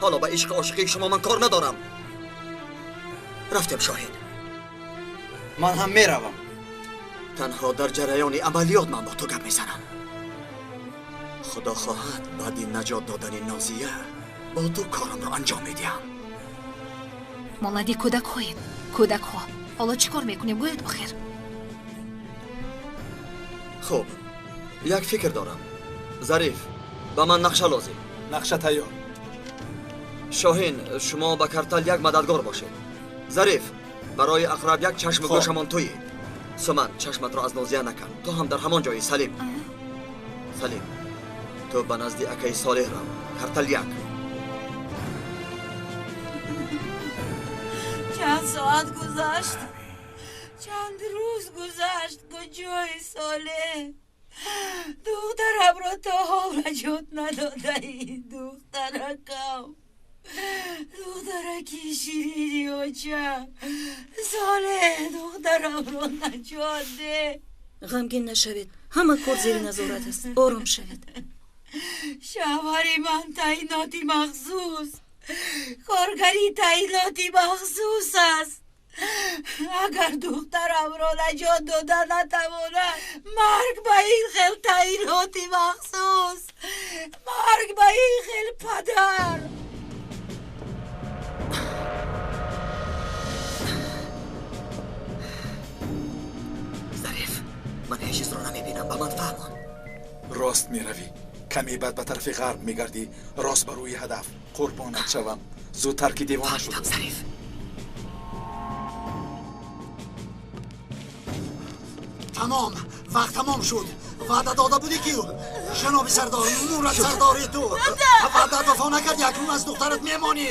حالا به عشق عاشقی شما من کار ندارم. رفتیم شاهین. من هم میروم. تنها در جریان عملیات من با تو گپ میزنم. خدا خواهد بعد این نجات دادن نازیه با تو کارم رو انجام میدیم. молоди кӯдакҳоед. кӯдакҳо ҳоло чӣ кор мекунем гӯед охир. خوب یک فکر دارم. ظریف به من نقشه لازم. نقشه تیار. شاهین شما به کارتال یک مددگار باشید. ظریف برای اقرب یک چشم گوشمان تویی. سمن چشمت را از نازیه نکن. تو هم در همان جایی. سلیم تو به نزد اکای صالح رو. کارتال یک. چند ساعت گذشت، چند روز گذشت. کجای صالح؟ دخترم را تا حال نجات نداده ای. دخترکم، دخترکی شیرینی آجم. صالح دخترم را نجات ده. غمگین نشوید. همه کار زیر نظارت است. آرام شوید. شوهر من تعییناتی مخصوص، کارگری تعییناتی مخصوص است. اگر دخترم را نجات دادن نتواند، مرگ به این خیل تعییناتی مخصوص، مرگ به این خیل پدر. ظریف من هیچ چیز رو نمیبینم. به من فهمان. راست میروی. کمی بعد به طرف غرب میگردی. راست بر روی هدف. قربانت شوم. زودتر که دیوانه شد. ظریف تمام وقت تمام شد وعده داده بودی که جناب سردار مورد سرداری تو وعده وفا نکردی اکنون از دخترت میمانی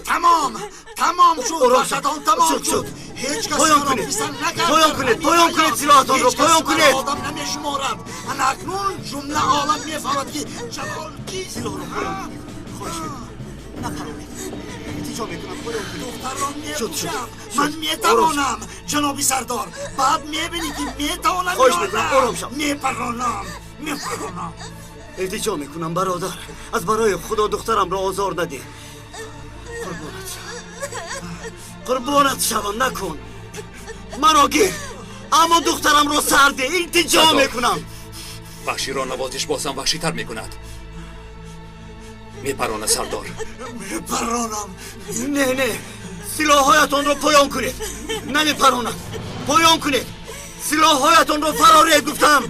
تمام شد وقتتان تمام شد هیچ کسی را پیسن نکرد پایان کنید سلاحتان رو پایان کنید آدم نمیشمارد انا اکنون جمله عالم میفهمد که جلال کیست سلاح رو پایان کنید خواهش میکنم نپرانید التجا میکنم پایان کنید دختر را میپوشم من میتوانم جناب سردار بعد میبینی که میتوانم خواهش میکنم آرام شو میپرانم التجا میکنم برادر از برای خدا دخترم را آزار ندی قربانت شوم نکن مرا گیر اما دخترم را سرده التجا میکنم وحشی را نوازش بازم وحشی تر میکند میپرانه سردار میپرانم نه سلاحهایتان را پایان کنید نمیپرانم پایان کنید سلاحهایتان را فرارید گفتم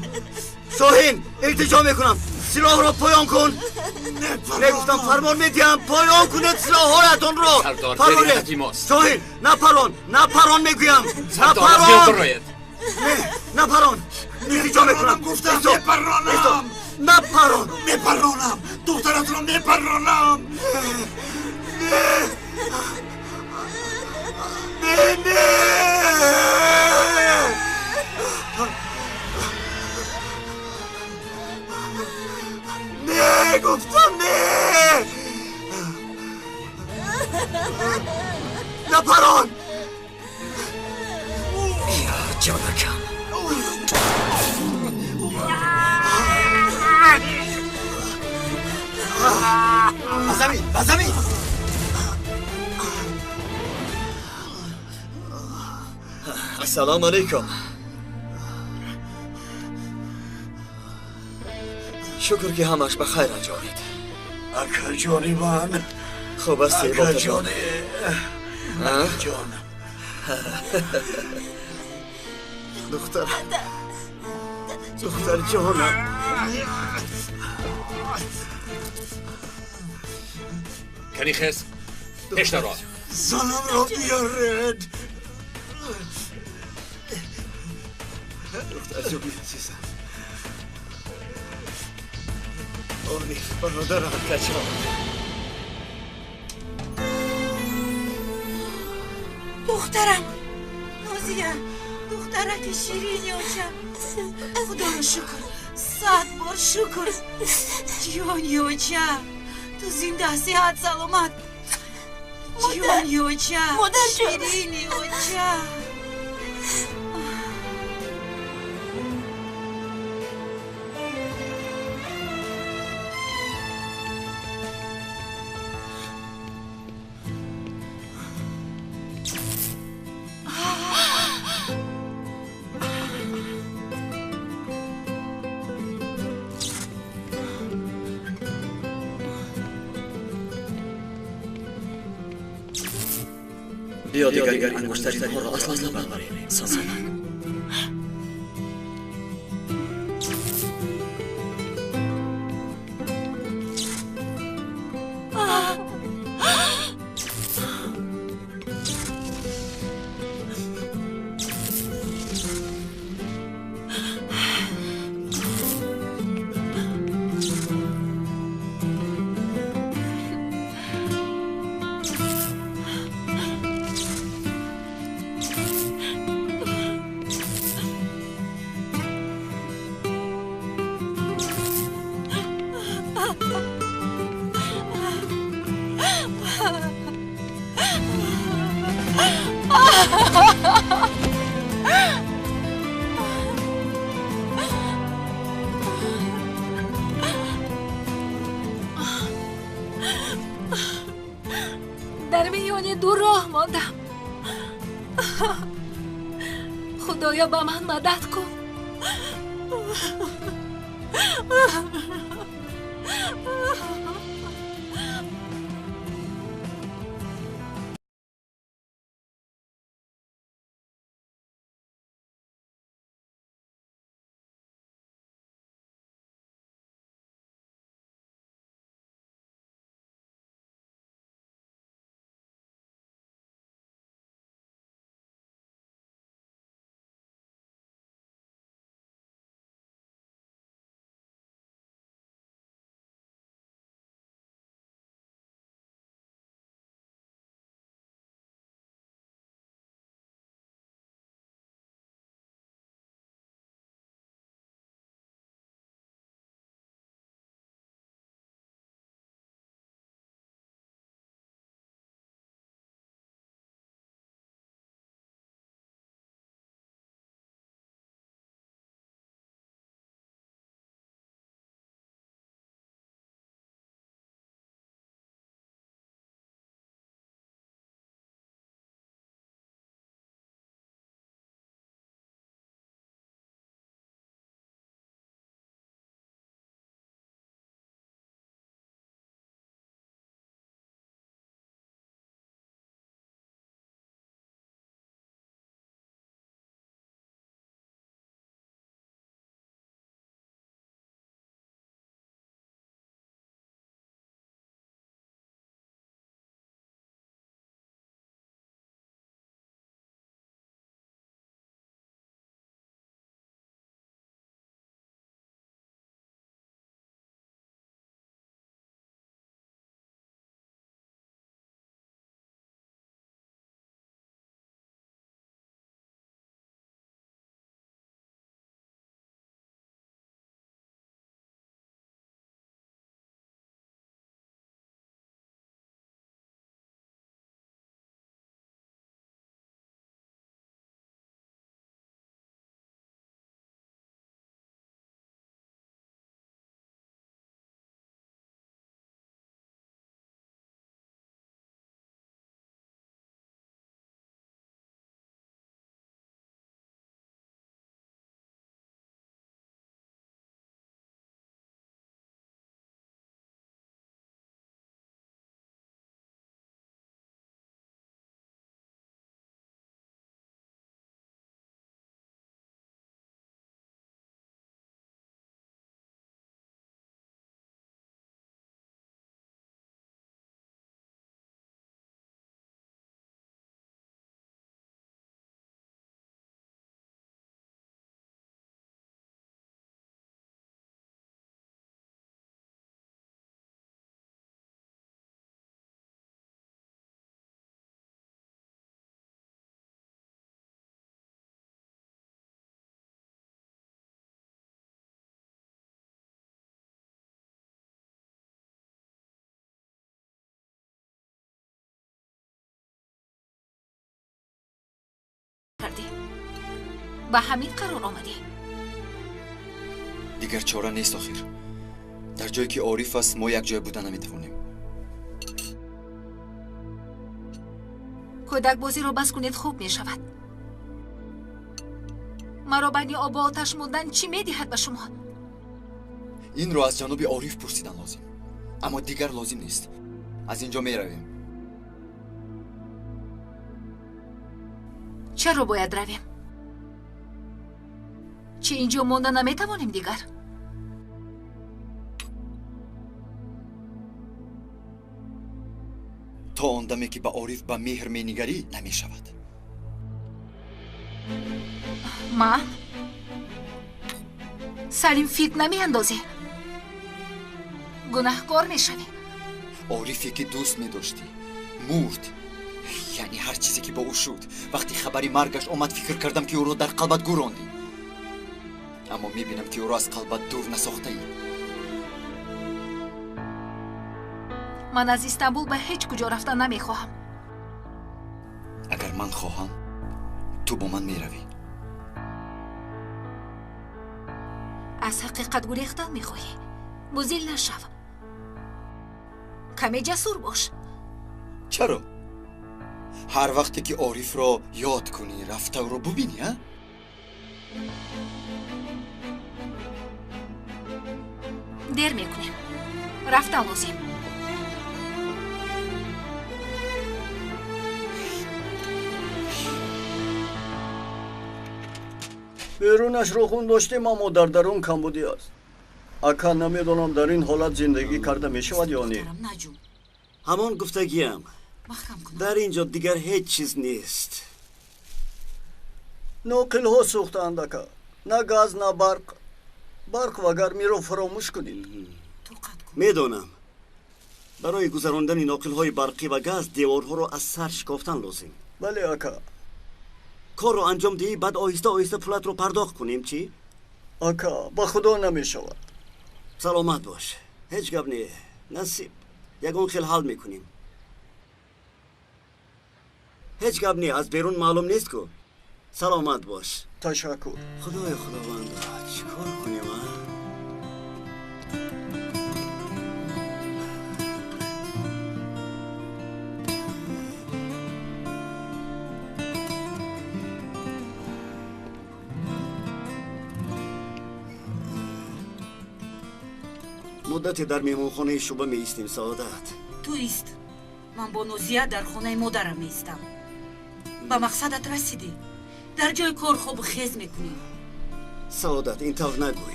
شاهین التجا میکنم سلاح را پایان کن نگفتم فرمان میدیم پایان کنید سلاحهایتان را سردار فرارید شاهین نپران میگویم نپران التجا میکنم گفتم میپرانم دخترت را میپرانم نه گفتم نه نپران بیا جانکم بزمین السلام علیکم شکر که همش به خیر انجامید اکا جانی من خوب است اکا جانی جانم دختر جانم کنی خس اشتا را زنم را بیارید دختر جانی عزیزم آنی برادرم کچا دخترم نازیه دخترک شیرینی اوچم خدا رو شکر 100 بار شکر جیانی اوچم تو زنده صحت سلامت جیانی اوچم شیرینی اوچم بیا دیگر انگشتری ما را اصلا نبریم سازم در میان دو راه ماندم خدایا با من مدد کن کردی به همین قرار آمدی. دیگر چاره نیست آخر. در جایی که عارف است ما یک جای بودن نمیتوانیم. کودک بازی را بس کنید خوب می شود. مرا بنی آب و آتش موندن چی می دهد به شما؟ این را از جناب عارف پرسیدن لازم، اما دیگر لازم نیست. از اینجا می رویم. چرا باید رویم؟ چی اینجا موندن نمی توانیم دیگر؟ تا آن دمی که به عارف به مهر می نگری نمی شود. ما؟ سلیم فیت نمی اندازی؟ گناهکار می شوی. عارفی که دوست می داشتی مرد، یعنی هر چیزی که با او شد. وقتی خبری مرگش آمد فکر کردم که او را در قلبت گوراندی، اما می بینم که او را از قلبت دور نساخته ای. من از استانبول به هیچ کجا رفتن نمی خواهم. اگر من خواهم تو با من می روی. از حقیقت گریختن می خواهی. مزیل نشو. کمی جسور باش. چرا؟ هر وقتی که عارف را یاد کنی رفته او را ببینی ها؟ دیر می کنیم. رفتن لازم. بیرونش رو خون داشتیم اما در درون کمبودی است. اکا نمیدونم در این حالت زندگی کرده می شود یا نه. همان گفتگیم در اینجا دیگر هیچ چیز نیست. ناقل ها سوختند اکا. نه گاز نه برق و گرمی رو فراموش کنید. میدونم برای گذراندن ناقل های برقی و گاز دیوارها رو از سر شکافتن لازم. بله اکا. کار رو انجام دهی بعد آهسته آهسته پولت رو پرداخت کنیم چی؟ اکا با خدا نمی شود. سلامت باش. هیچ گپ نیه. نصیب یگان خیل حل میکنیم. هیچ گپ نیه. از بیرون معلوم نیست که. سلامت باش. تشکر. خدای خداوند چیکار کنیم ها؟ مدتی در میمونخانه شعبه می ایستیم سعادت. تو ایست. من با نوزیه در خانه مادرم می ایستم. به مقصدت رسیدی. در جای کار خوب خیز میکنی. سعادت این طور نگوی.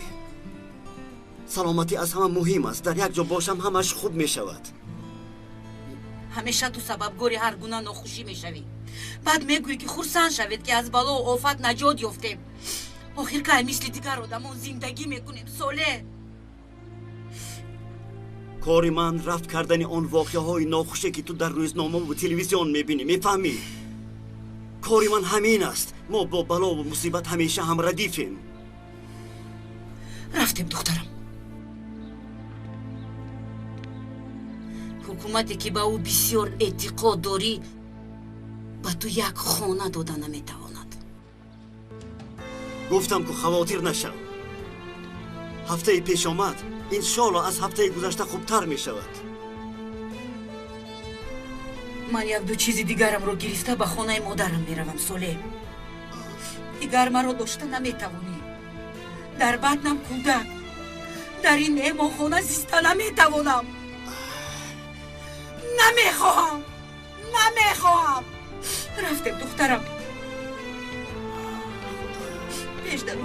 سلامتی از همه مهم است. در یک جا باشم همش خوب می شود. همیشه تو سببگوری هر گونه ناخوشی می شوی. بعد میگویی که خرسند شوید که از بلا و آفت نجات یافتیم. آخر که مثل دیگر آدمان زندگی میکنیم ساله. کاری من رفت کردن آن واقعه های ناخوشی که تو در روزنامه و تلویزیون میبینی. میفهمی؟ کاری من همین است. ما با بلا و مصیبت همیشه هم ردیفیم. رفتیم دخترم. حکومتی که به او بسیار اعتقاد داری به تو یک خانه داده نمیتواند. گفتم که خواطر نشو. هفته پیش آمد انشالله از هفته گذشته خوبتر می شود. من یک دو چیزی دیگرم رو گرفته به خانه مادرم می روم ساله. دیگر مرا داشته نمی توانی. در بطنم کودک. در این مهمانخانه زیسته نمی توانم. نمی خواهم. نمی خواهم. رفتم دخترم. پیش درو.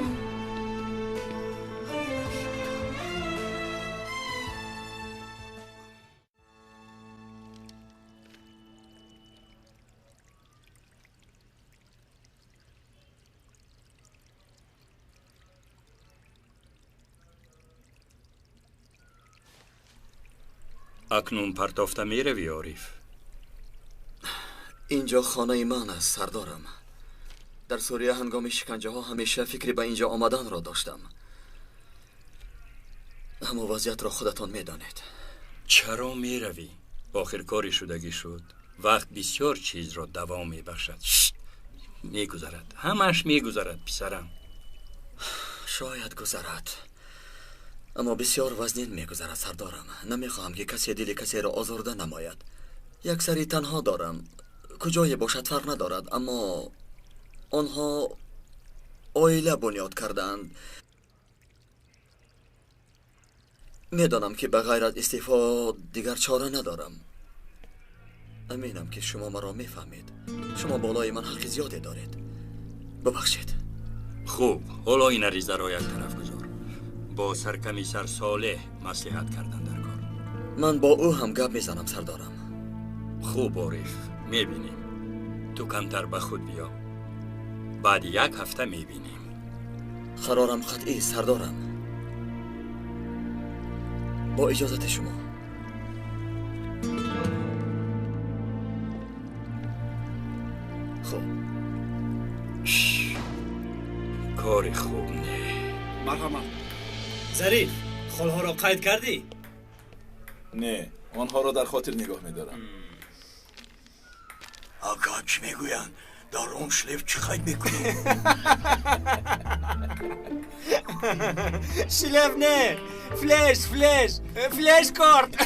اکنون پرتافته می روی عارف؟ اینجا خانه من است سردارم. در سوریه هنگام شکنجه ها همیشه فکری به اینجا آمدن را داشتم. اما وضعیت را خودتان می دانید. چرا می روی؟ آخر کاری شدگی شد. وقت بسیار چیز را دوام می بخشد. میگذرد، همش میگذرد پسرم. شاید گذرد، اما بسیار وزنین میگذرد سردارم. نمیخواهم که کسی دل کسی را آزرده نماید. یک سری تنها دارم، کجای باشد فرق ندارد، اما آنها عائله بنیاد کردند. میدانم که بغیر از استعفا دیگر چاره ندارم. امینم که شما مرا میفهمید. شما بالای من حق زیادی دارید. ببخشید. خوب، حالا این عریضه را یک طرف گذار. با سرکمیسر صالح مصلحت کردن در کار. من با او هم گپ میزنم سردارم. خوب عارف، میبینیم. تو کمتر به خود بیا. بعد یک هفته میبینیم. قرارم قطعی سردارم. با اجازت شما. خوب. کار خوب نه. مرحبا. ظریف، خالها را قید کردی؟ نه، آنها را در خاطر نگاه میدارم. آقا چی میگوین؟ در اون شلیف چی قید میکنی؟ شلیف نه، فلش کارت.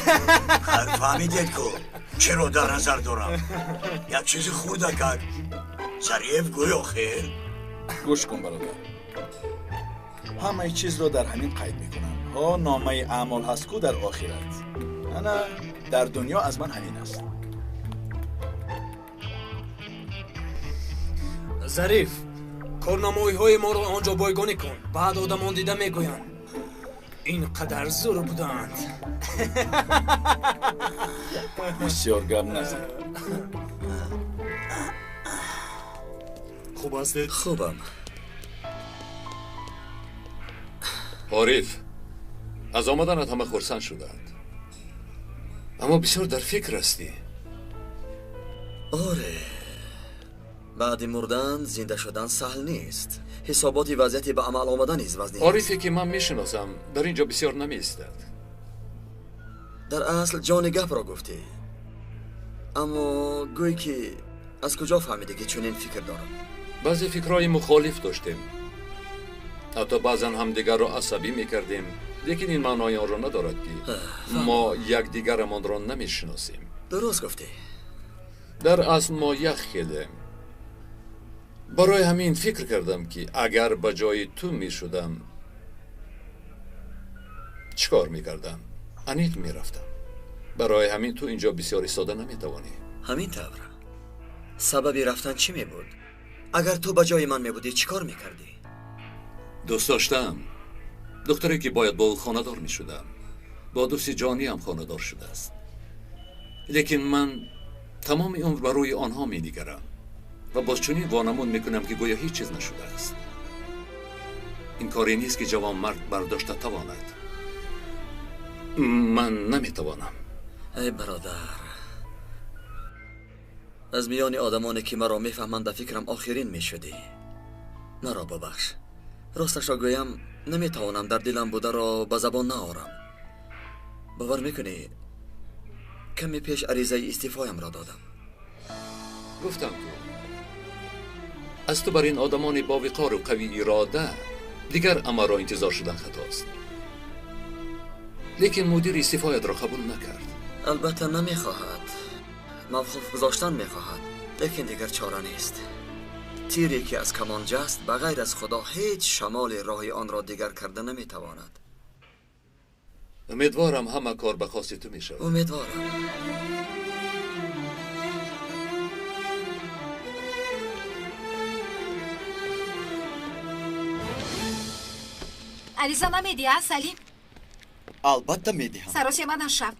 خیر فهمیدید که چرا در نظر دارم؟ یک چیزی خورده کرد. ظریف گویا خیر؟ گوش کن برادر، همه چیز را در همین قید میکنم. ها نامه اعمال هست کو در آخرت. انا در دنیا از من همین است. ظریف، کارنامه‌ای های ما رو آنجا بایگانی کن. بعد آدمان دیده میگویند اینقدر زور بودند. بسیار گپ نزن. خوب هستید؟ خوبم. عارف، از آمدنت همه خرسند شدند، اما بسیار در فکر هستی. آره، بعد مردن زنده شدن سهل نیست. حسابات وضعیتی به عمل آمدن نیز وزنی. عارفی که من میشناسم در اینجا بسیار نمی ایستد. در اصل جان گپ را گفتی، اما گویی که از کجا فهمیده که چنین فکر دارم؟ بعضی فکرهای مخالف داشتیم، حتی بعضا هم دیگر را عصبی میکردیم، لیکن این معنای آن را ندارد که ما یک دیگرمان را نمیشناسیم. درست گفتی. در اصل ما یک خیلیم. برای همین فکر کردم که اگر به جای تو میشدم چیکار میکردم؟ انیق میرفتم. برای همین تو اینجا بسیار ایستاده نمیتوانی. همین طور. سبب رفتن چی می بود؟ اگر تو به جای من می بودی چیکار میکردی؟ دوست داشتم دختری که باید با او خانه‌دار می شدم. با دوستی جانی هم خانه‌دار شده است، لیکن من تمام عمر برای آنها می نگرم و باز چنین وانمود می کنم که گویا هیچ چیز نشده است. این کاری نیست که جوان مرد برداشته تواند. من نمی توانم. ای برادر، از میان آدمانی که مرا میفهمند در فکرم آخرین میشدی. مرا ببخش. راستش را گویم نمیتوانم در دلم بوده را به زبان نآورم. باور میکنی کمی پیش عریضه استعفایم را دادم. گفتم تو از تو بر این آدمان با وقار و قوی اراده دیگر اما را انتظار شدن خطاست، لیکن مدیر استعفایت را قبول نکرد. البته نمیخواهد، موقف گذاشتن میخواهد، لیکن دیگر چاره نیست. تیری که از کمان جست بغیر از خدا هیچ شمال راه آن را دیگر کرده نمیتواند. امیدوارم همه کار به خواست تو میشود. امیدوارم. عریضه نمیدی ها سلیم؟ البته میدیم. سراسی من شب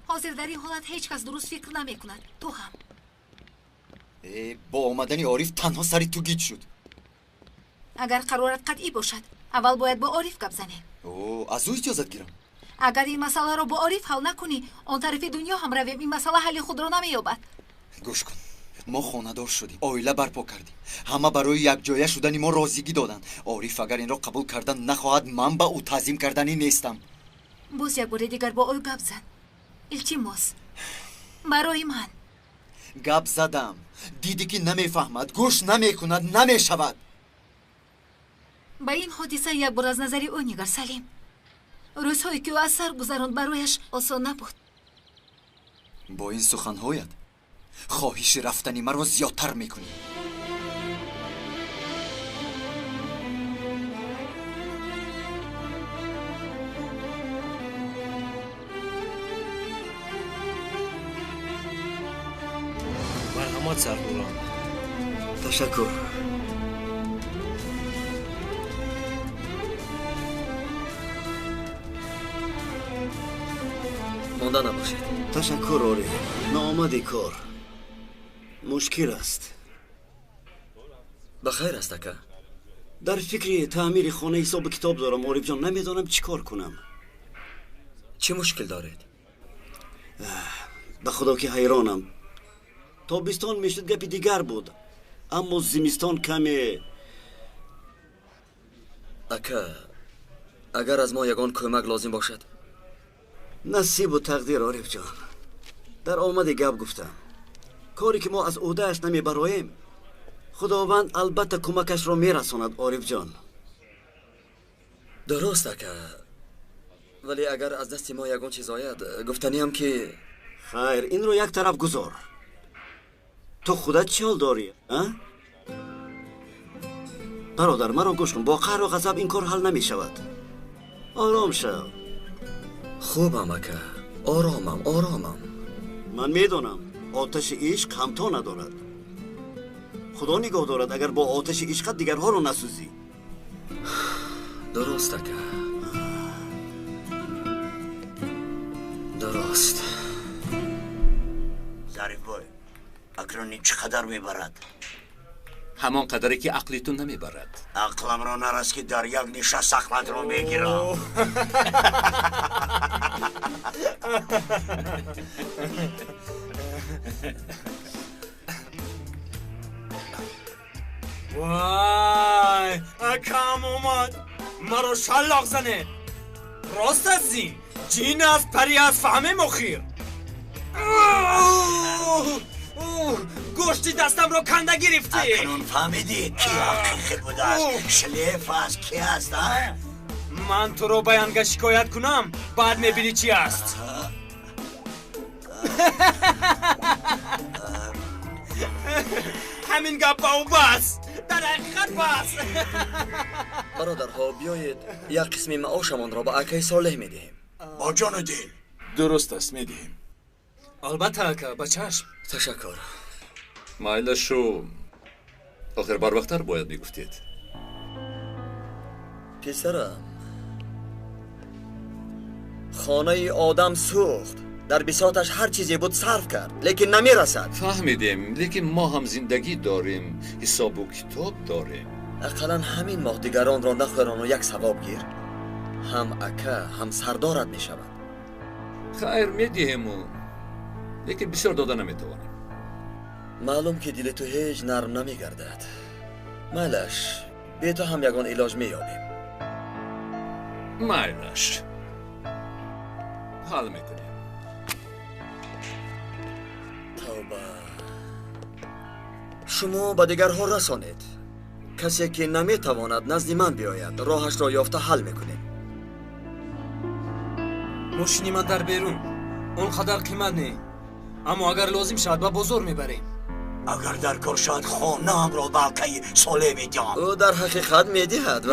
حاضر در این حالت هیچ کس درست فکر نمی کند. تو هم با آمدن عارف تنها سری تو گیج شد. اگر قرارت قطعی باشد اول باید با عارف گپ زنی. از او اجازت گیرم. اگر این مسئله را با عارف حل نکنی آن طرف دنیا هم رویم این مسئله حل خود را نمییابد. گوش کن، ما خانه‌دار شدیم، عائله برپا کردیم، همه برای یک جایه شدن ما راضیگی دادند. عارف اگر این را قبول کردن نخواهد من به او تعظیم کردنی نیستم. باز یک بار دیگر با او گپ زن. التماس برای من. گپ زدم دیدی که نمیفهمد گوش نمیکند نمیشود. با این حادثه یک بار از نظری او نگر سلیم. روزهایی که او از سر گذراند برایش آسان نبود. با این سخنهایت خواهش رفتنی مرا زیادتر میکنی. مرحمت سردوران. تشکر. مانده نباشید. تشکر آری. ناآمدی کار مشکل است. بخیر است اکا. در فکر تعمیر خانه حساب کتاب دارم عارف جان. نمیدانم چی کار کنم. چه مشکل دارید؟ به خدا که حیرانم. تابستان میشد گپی دیگر بود، اما زمستان کمی. اکا اگر از ما یگان کمک لازم باشد. نصیب و تقدیر عارف جان. در آمد گپ گفتم کاری که ما از عهده‌اش نمیبراییم خداوند البته کمکش را میرساند عارف جان. درست اکا، ولی اگر از دست ما یگان چیز آید گفتنی هم که خیر این رو یک طرف گذار. تو خودت چی حال داری؟ برادر مرا گوش کن. با قهر و غضب این کار حل نمی شود. آرام شو. خوبم اکا. آرامم. من میدونم آتش عشق همتا ندارد. خدا نگاه دارد اگر با آتش عشقت دیگرها رو نسوزی. درست اکا. درست. ظریف بای اکرانی چقدر میبرد؟ همان قدری که عقلتون نمیبرد. عقلم را نرس که در یک نشست اخمت رو میگیرم. وای اکم اومد مرا شلاق زنه. راست از زین جین از پری از فهمه مخیر. گوشتی دستم رو کنده گرفتی. اکنون فهمیدی کی حقیقی بوده است؟ شلیف از کی است؟ من تو رو بیانگه شکایت کنم بعد میبینی چی است. همین گپ با او بس. در حقیقت بس. برادرها بیایید یک قسمی معاشمان را با اکای صالح میدهیم. با جان دل. درست است میدهیم. البته اکا با چشم. تشکر. مایلشو آخر بر وقتر باید میگفتید. پسرم خانه آدم سوخت. در بساطش هر چیزی بود صرف کرد لیکن نمیرسد. فهمیدیم لیکن ما هم زندگی داریم، حساب و کتاب داریم. اقلا همین ماه دیگران را نخوران و یک ثواب گیر. هم اکا هم سردارت می شود. خیر میدهیم و لیکن بسیار داده نمیتوانیم. معلوم که دل تو هیچ نرم نمیگردد. مالش به تو هم یگان علاج مییابیم. مایلش حال میکنیم. توبه. شما با دیگرها رسانید. کسی که نمیتواند نزد من بیاید راهش را یافته حل میکنیم. ماشینی من در بیرون اون قدر قیمت نه، اما اگر لازم شد با بزرگ میبریم. اگر در کار شد خانه هم را بلکه ساله میدیم. او در حقیقت میدهد.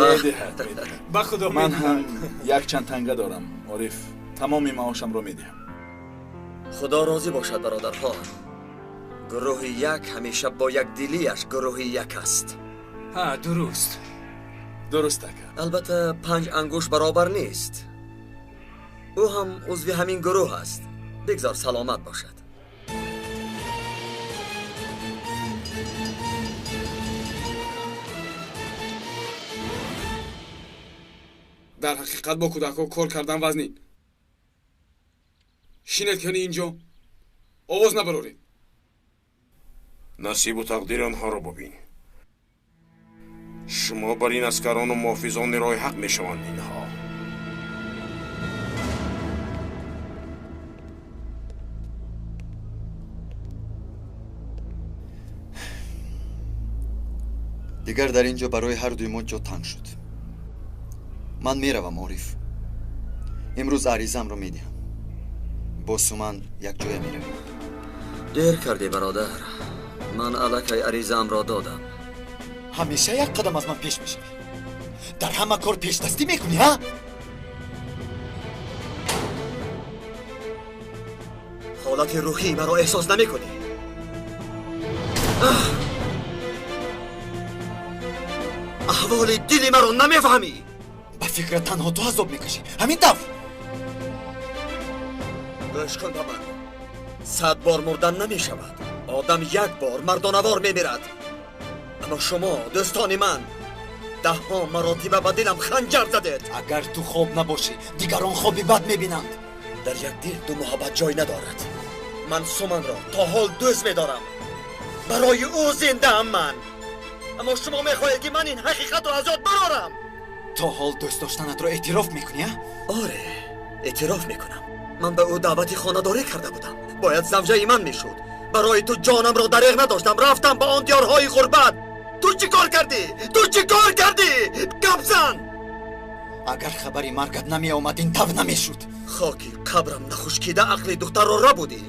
با خدا من هم یک چند تنگه دارم عارف. تمامی معاشم را میدهم. خدا راضی باشد برادرها. گروه یک همیشه با یک دلیش گروه یک است. ها درست. درست اکا. البته 5 انگوش برابر نیست. او هم عضو همین گروه است. بگذار سلامت باشد. در حقیقت با کودک‌ها کار کردن وزنین. شینت کنی اینجا آواز نبرارید. نصیب و تقدیر آنها را ببین. شما بر این اسکران و محافظان راه حق میشوند. اینها دیگر در اینجا برای هر دوی ما جا تنگ شد. من میروم عارف. امروز عریضم رو میدهم. با سومن یک جای میروم. دیر کردی برادر. من الکی عریضم را دادم. همیشه یک قدم از من پیش میشوی. در همه کار پیش دستی میکنی ها؟ حالت روحی مرا احساس نمیکنی. احوال دلی مرا نمیفهمی. به فکر تنها تو عذاب میکشی. همین طور. گوش کن به من. 100 بار مردن نمیشود. آدم یک بار مردانوار میمیرد. اما شما دوستان من 10 مراتب به دلم خنجر زدید. اگر تو خوب نباشی دیگران خوبی بد میبینند. در یک دل دو محبت جای ندارد. من سومن را تا حال دوست میدارم. برای او زنده ام من. اما شما میخواهید که من این حقیقت را از یاد برارم. تا حال دوست داشتنت را اعتراف میکنی؟ آره اعتراف میکنم. من به او دعوتی خانه‌داری کرده بودم. باید زوجه من میشد. برای تو جانم را دریغ نداشتم. رفتم به آن دیارهای غربت. تو چی کار کردی؟ تو چی کار کردی؟ گپ زن. اگر خبری مرگت نمی آمد این طور نمیشد. خاکی قبرم نخشکیده عقل دختر را بودی.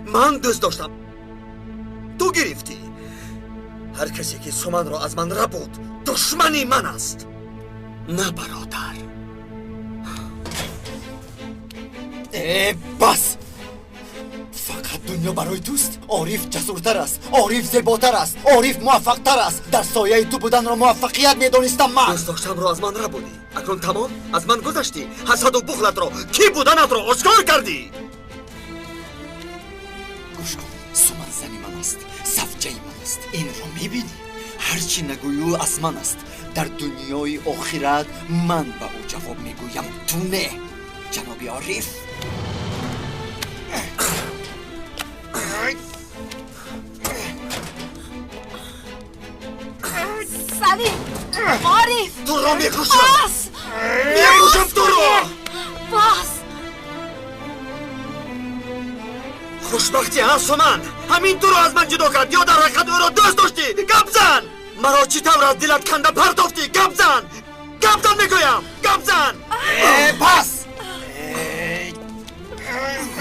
من دوست داشتم تو گرفتی. هر کسی که سومن را از من بود دشمنی من است. نه برادر. بس. فقط دنیا برای توست. عارف جسورتر است. عارف زیباتر است. عارف موفقتر است. در سایه تو بودن را موفقیت میدانستم من. دوست داشتم را از من بودی. اکنون تمام از من گذشتی. حسد و بخلت را کی بودنت را آشکار کردی. گوش کن. سومن زنی من است. زوجه من است. این را میبینی؟ هرچی نگویی او از من است. در دنیای آخرت من به او جواب میگویم تو نه. جناب عارف. سلیم عارف تو را میکشم. میکشم تو را. باز خوشبختی ها سومن. همین تو را از من جدا کرد یا در حقیقت او را دوست داشتی؟ گپ زن. مرا چی طور از دلت کنده پرداختی؟ گپ زن. گپ زن میگویم. گپ زن. پس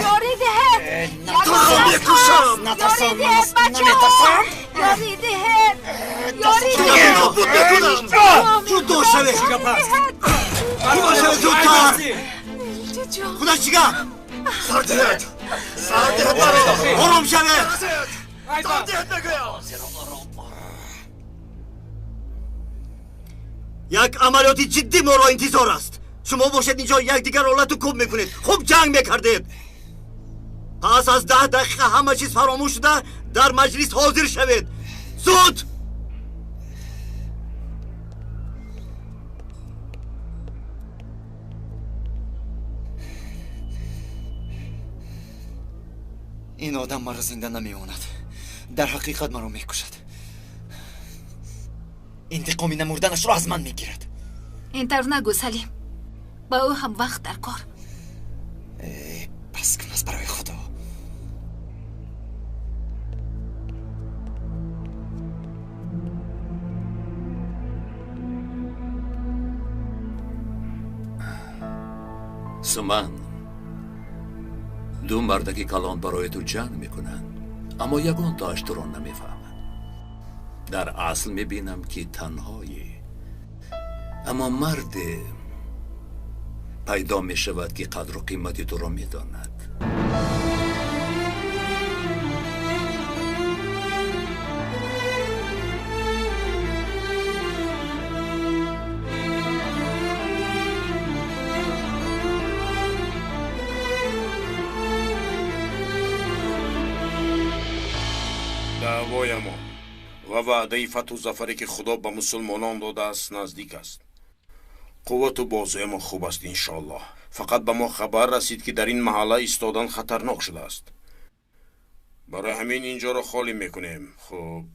یاری دهد. تو را میکشم. نترسم. نمیترسم. یاری دهد. یاری دهد. بود بکنم. تو دو شوه. خدا شوه زودتر. خدا چیگه؟ سر دهد. سر دهد برا. آرام شوه. سر دهد بگویم. یک عملیاتی جدی ما را انتظار است. شما باشد اینجا یک دیگر را تو کوب میکنید. خوب جنگ میکردید. پس از 10 دقیقه همه چیز فراموش شده در مجلس حاضر شوید. زود. این آدم مرا زنده نمیماند. در حقیقت مرا میکشد. انتقامی نمردنش را از من میگیرد. اینطور نگو سلیم. با او هم وقت در کار. بس کن از برای خدا. سومن دو مردکی کلان برای تو جنگ میکنن اما یگان تاش تو را نمیفهمن. در اصل میبینم که تنهایی. اما مرد پیدا میشود که قدر و قیمتی تو را میداند. دعوای ما و وعده فتح و ظفری که خدا به مسلمانان داده است نزدیک است. قوت و بازوی ما خوب است انشاءالله. فقط به ما خبر رسید که در این محله ایستادن خطرناک شده است. برای همین اینجا را خالی میکنیم. خوب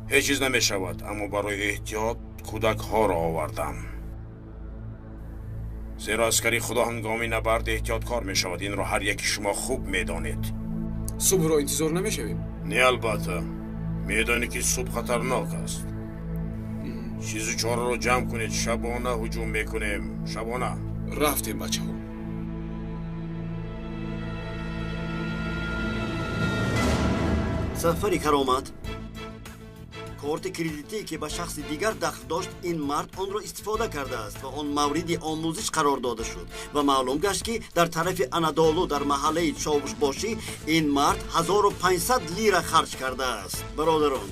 هیچ چیز نمی شود، اما برای احتیاط کودک ها را آوردم. زیرا عسکری خدا هنگامی نبرد احتیاط کار می شود. این را هر یکی شما خوب می دانید. صبح را انتظار نمی شویم. نه البته. میدانی که صبح خطرناک است. چیزی چهار رو جمع کنید، شبانه هجوم میکنیم. شبانه رفتیم بچه ها. سفری کرامت کارت کردیتی که به شخص دیگر دخل داشت این مرد آن را استفاده کرده است و آن مورد آموزش قرار داده شد و معلوم گشت که در طرف انادولو در محله چاوش باشی این مرد 1500 لیره خرج کرده است. برادران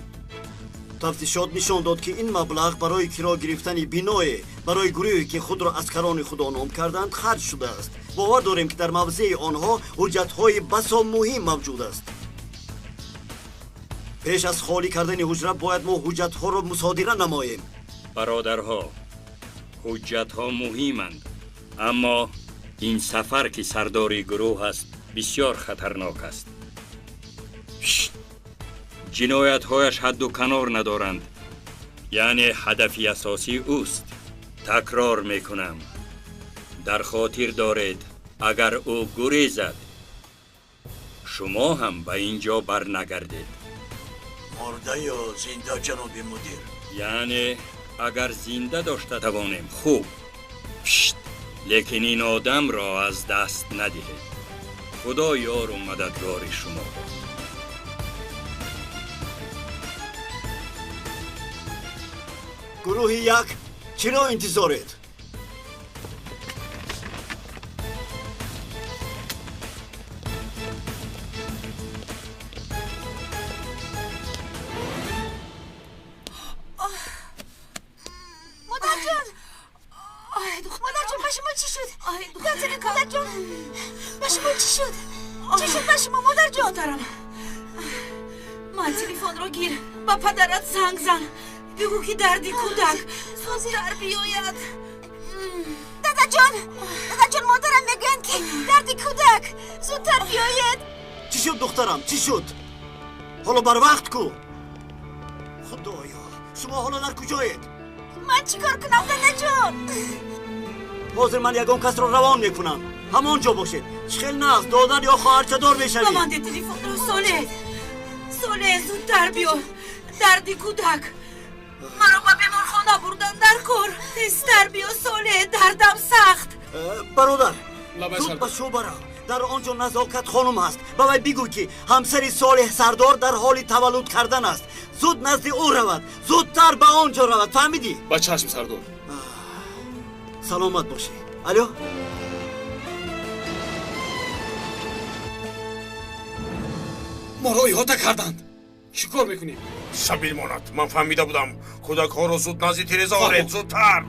تفتیشات نشان داد که این مبلغ برای کرا گرفتن بینای برای گروهی که خود را اسکران خدا نام کردند خرج شده است. باور داریم که در موضع آنها حجت‌های بسا مهم موجود است. پیش از خالی کردن حجره باید ما حجت‌ها را مصادره نماییم. برادرها، حجت‌ها مهمند، اما این سفر که سرداری گروه است بسیار خطرناک است. جنایت‌هایش حد و کنار ندارند، یعنی هدفی اساسی اوست. تکرار میکنم، در خاطر دارید اگر او گریزد شما هم به اینجا برنگردید. مرده یا زنده جناب مدیر؟ یعنی اگر زنده داشته توانیم خوب، لیکن این آدم را از دست ندهید. خدا یار و مددگار شما. گروه یک چرا انتظارید؟ مادر جان به شما چی شد؟ مادر جان به شما چی شد؟ چی شد به شما مادر جان؟ مادرم من تلفن رو گیر با پدرت زنگ زن بگو که دردی کودک زودتر بیاید. دادا جان مادرم میگن که دردی کودک زودتر بیاید. چی شد دخترم چی شد؟ حالا بر وقت کو. خدایا شما حالا در کجایید؟ من چیکار کنم دادا جان؟ حاضر من یگان کس رو روان میکنم، همانجا باشید. خیلی ناز دادن یا خواهرچه دار بشوید. بمانده تلفن رو. ساله زودتر بیا، دردی کودک مرا با بیمارخانه بردن در کار. تستر بیا ساله، دردم سخت. برادر زود به شو برا، در آنجا نزاکت خانم هست. بابای بگو که همسر صالح سردار در حال تولد کردن است. زود نزد او رود، زودتر به آنجا رود. فهمیدی؟ با چشم سردار. سلامت باشی. الو ما رو احاطه کردند. چیکار میکنیم؟ سبیل ماند. من فهمیده بودم. کودک ها رو زود نزد تیرزا آرید. زودتر.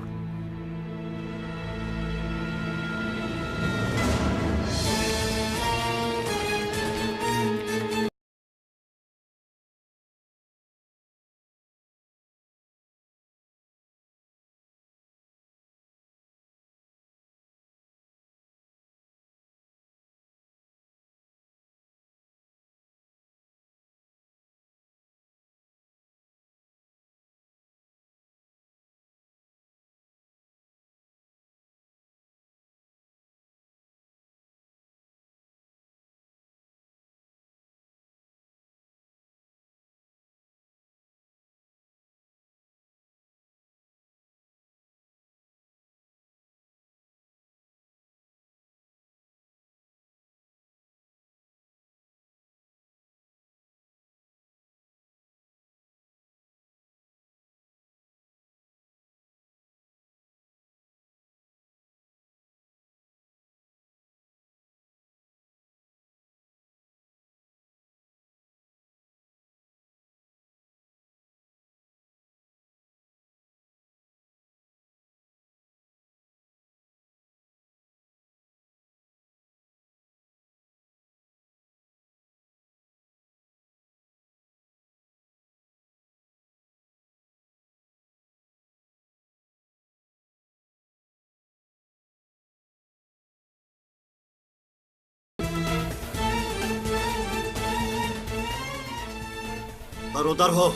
برادرها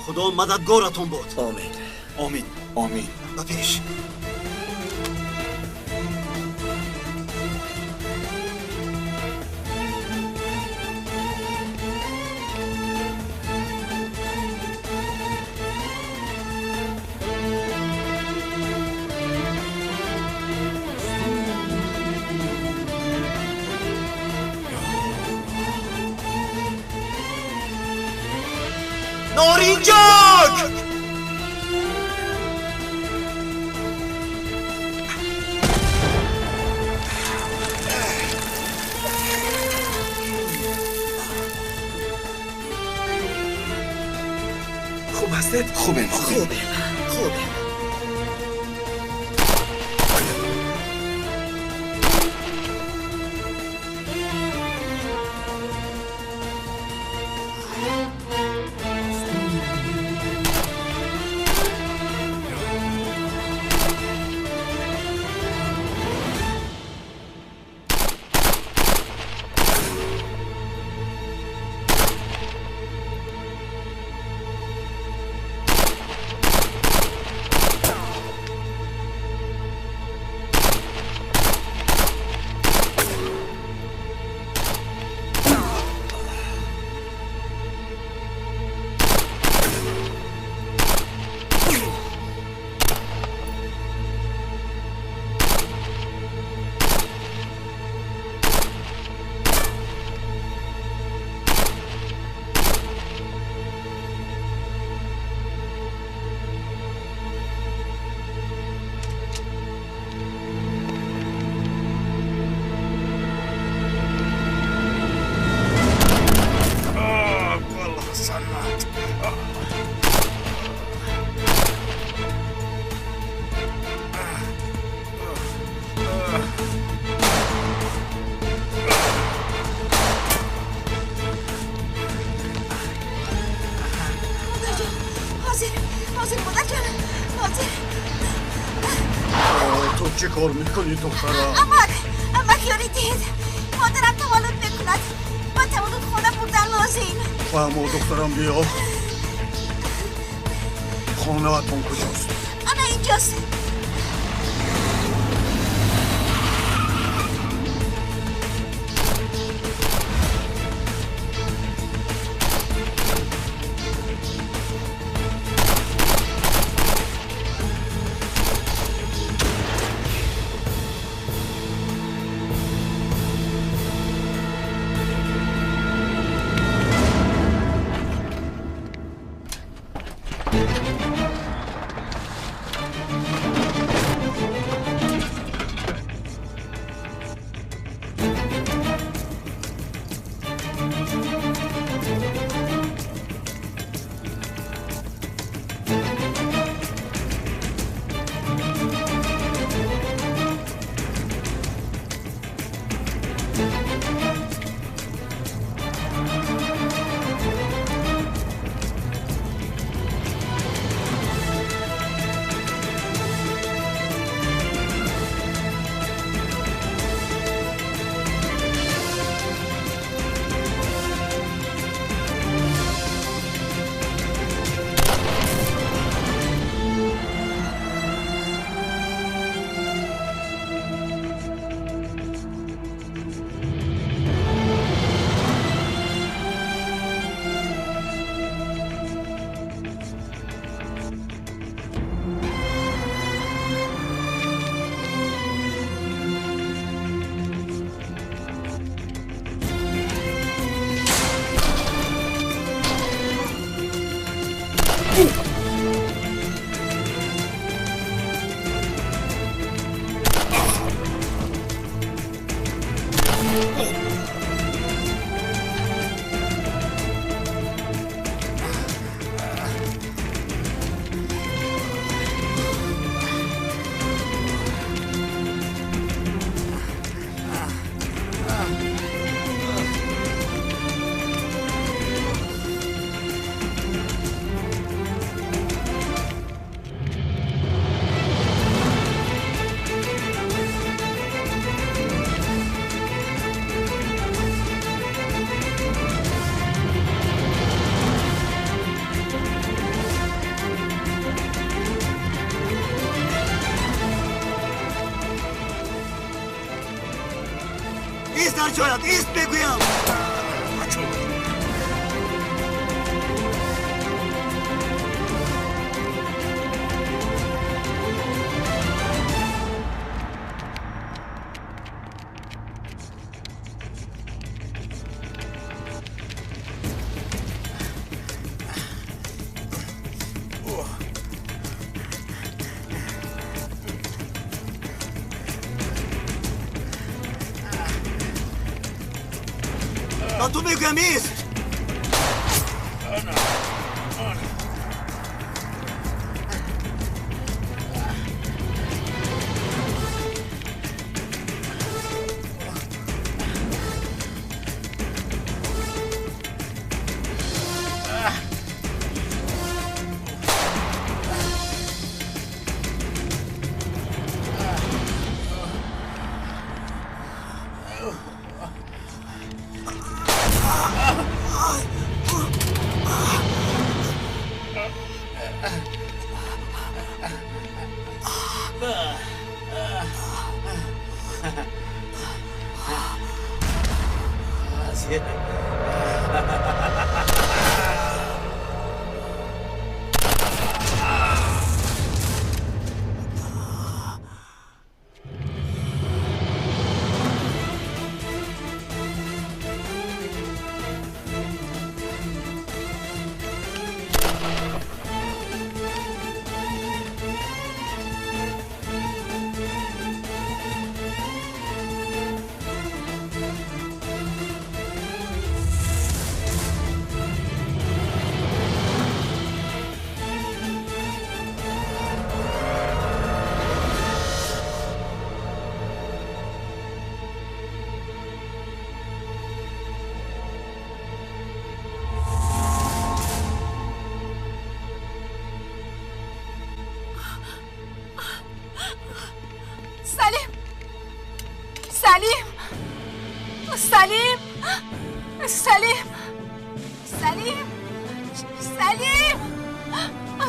خدا مددگارتون بود. آمین آمین آمین. به پیش. نارنجک خوب هستید؟ خوبه خوبه چه کار میکنی دخترم؟ امک یاریدید مادرم تولد میکند من تولد خانه بردن لازم اما دخترم بیا خانواتون کجاست؟ انا اینجاست ایست در جایت ایست بگویم با تو میگم ایست.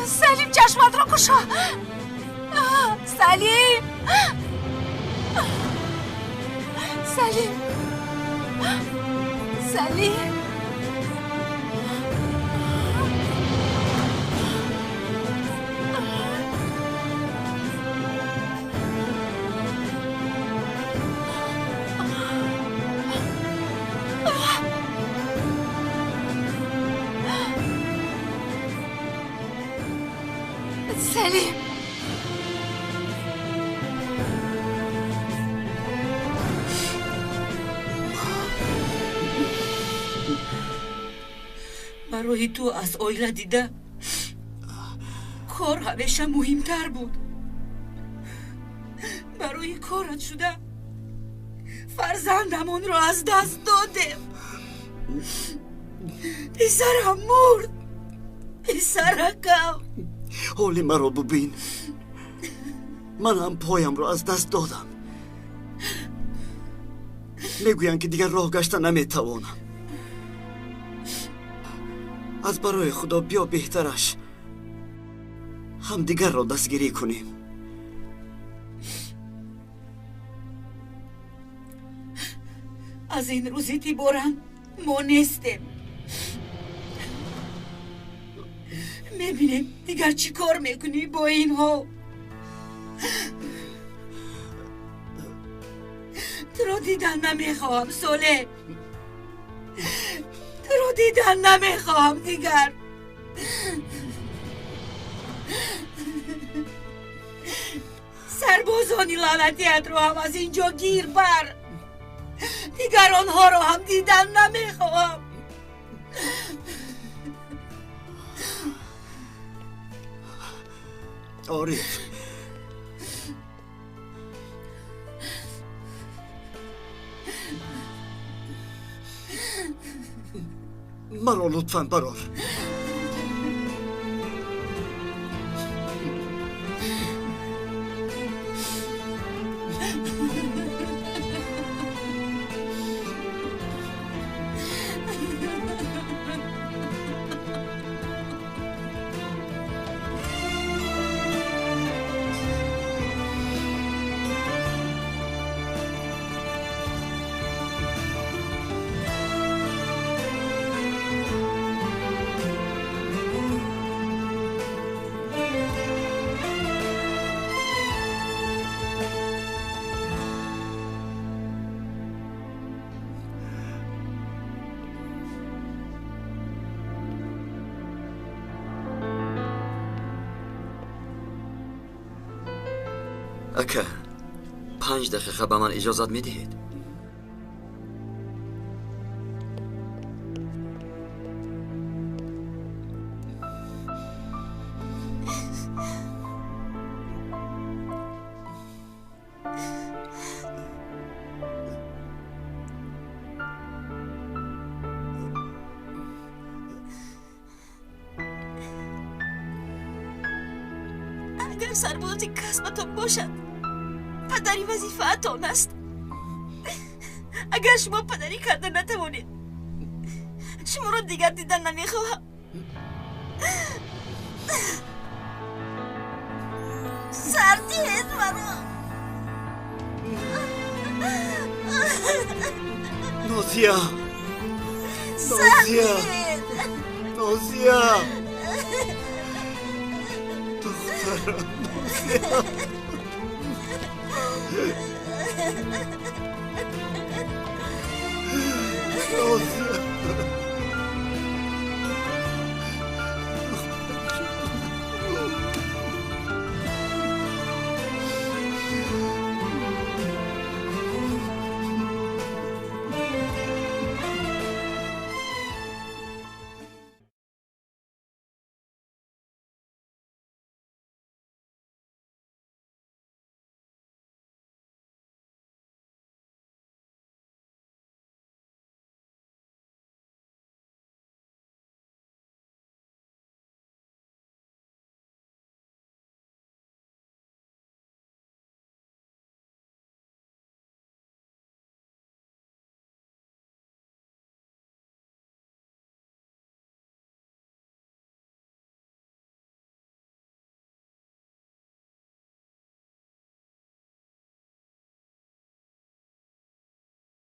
سلیم چشمت رو کشا. سلیم سلیم سلیم سلیم برای تو از اویلا دیده کار همیشه مهمتر بود. برای کارت شده فرزندمون رو از دست دادم. پسرم مرد، پسرکم. حالی مرا ببین، من هم پایم رو از دست دادم. میگویند که دیگر راه گشتن نمیتوانم. از برای خدا بیا بهترش هم دیگر را دستگیری کنیم. از این روزی تیبارن ما نیستیم. میبینیم دیگر چی کار میکنی با اینها. تو رو دیدن نمیخواهم سوله، تو رو دیدن نمیخواهم دیگر. سربازانی لعنتیت رو هم از اینجا گیر بر. دیگر آنها رو هم دیدن نمیخواهم. عارف، مرا لطفاً برار. اکا 5 دقیقه به من اجازت میدهید؟ اگر سربازی کسبتان باشد پدری وظیفه‌تان است. اگر شما پدری کرده نتوانید شما را دیگر دیدن نمیخواهم. سردید مرا. نازیا نازیا نازیا دخترم نازیا نازیا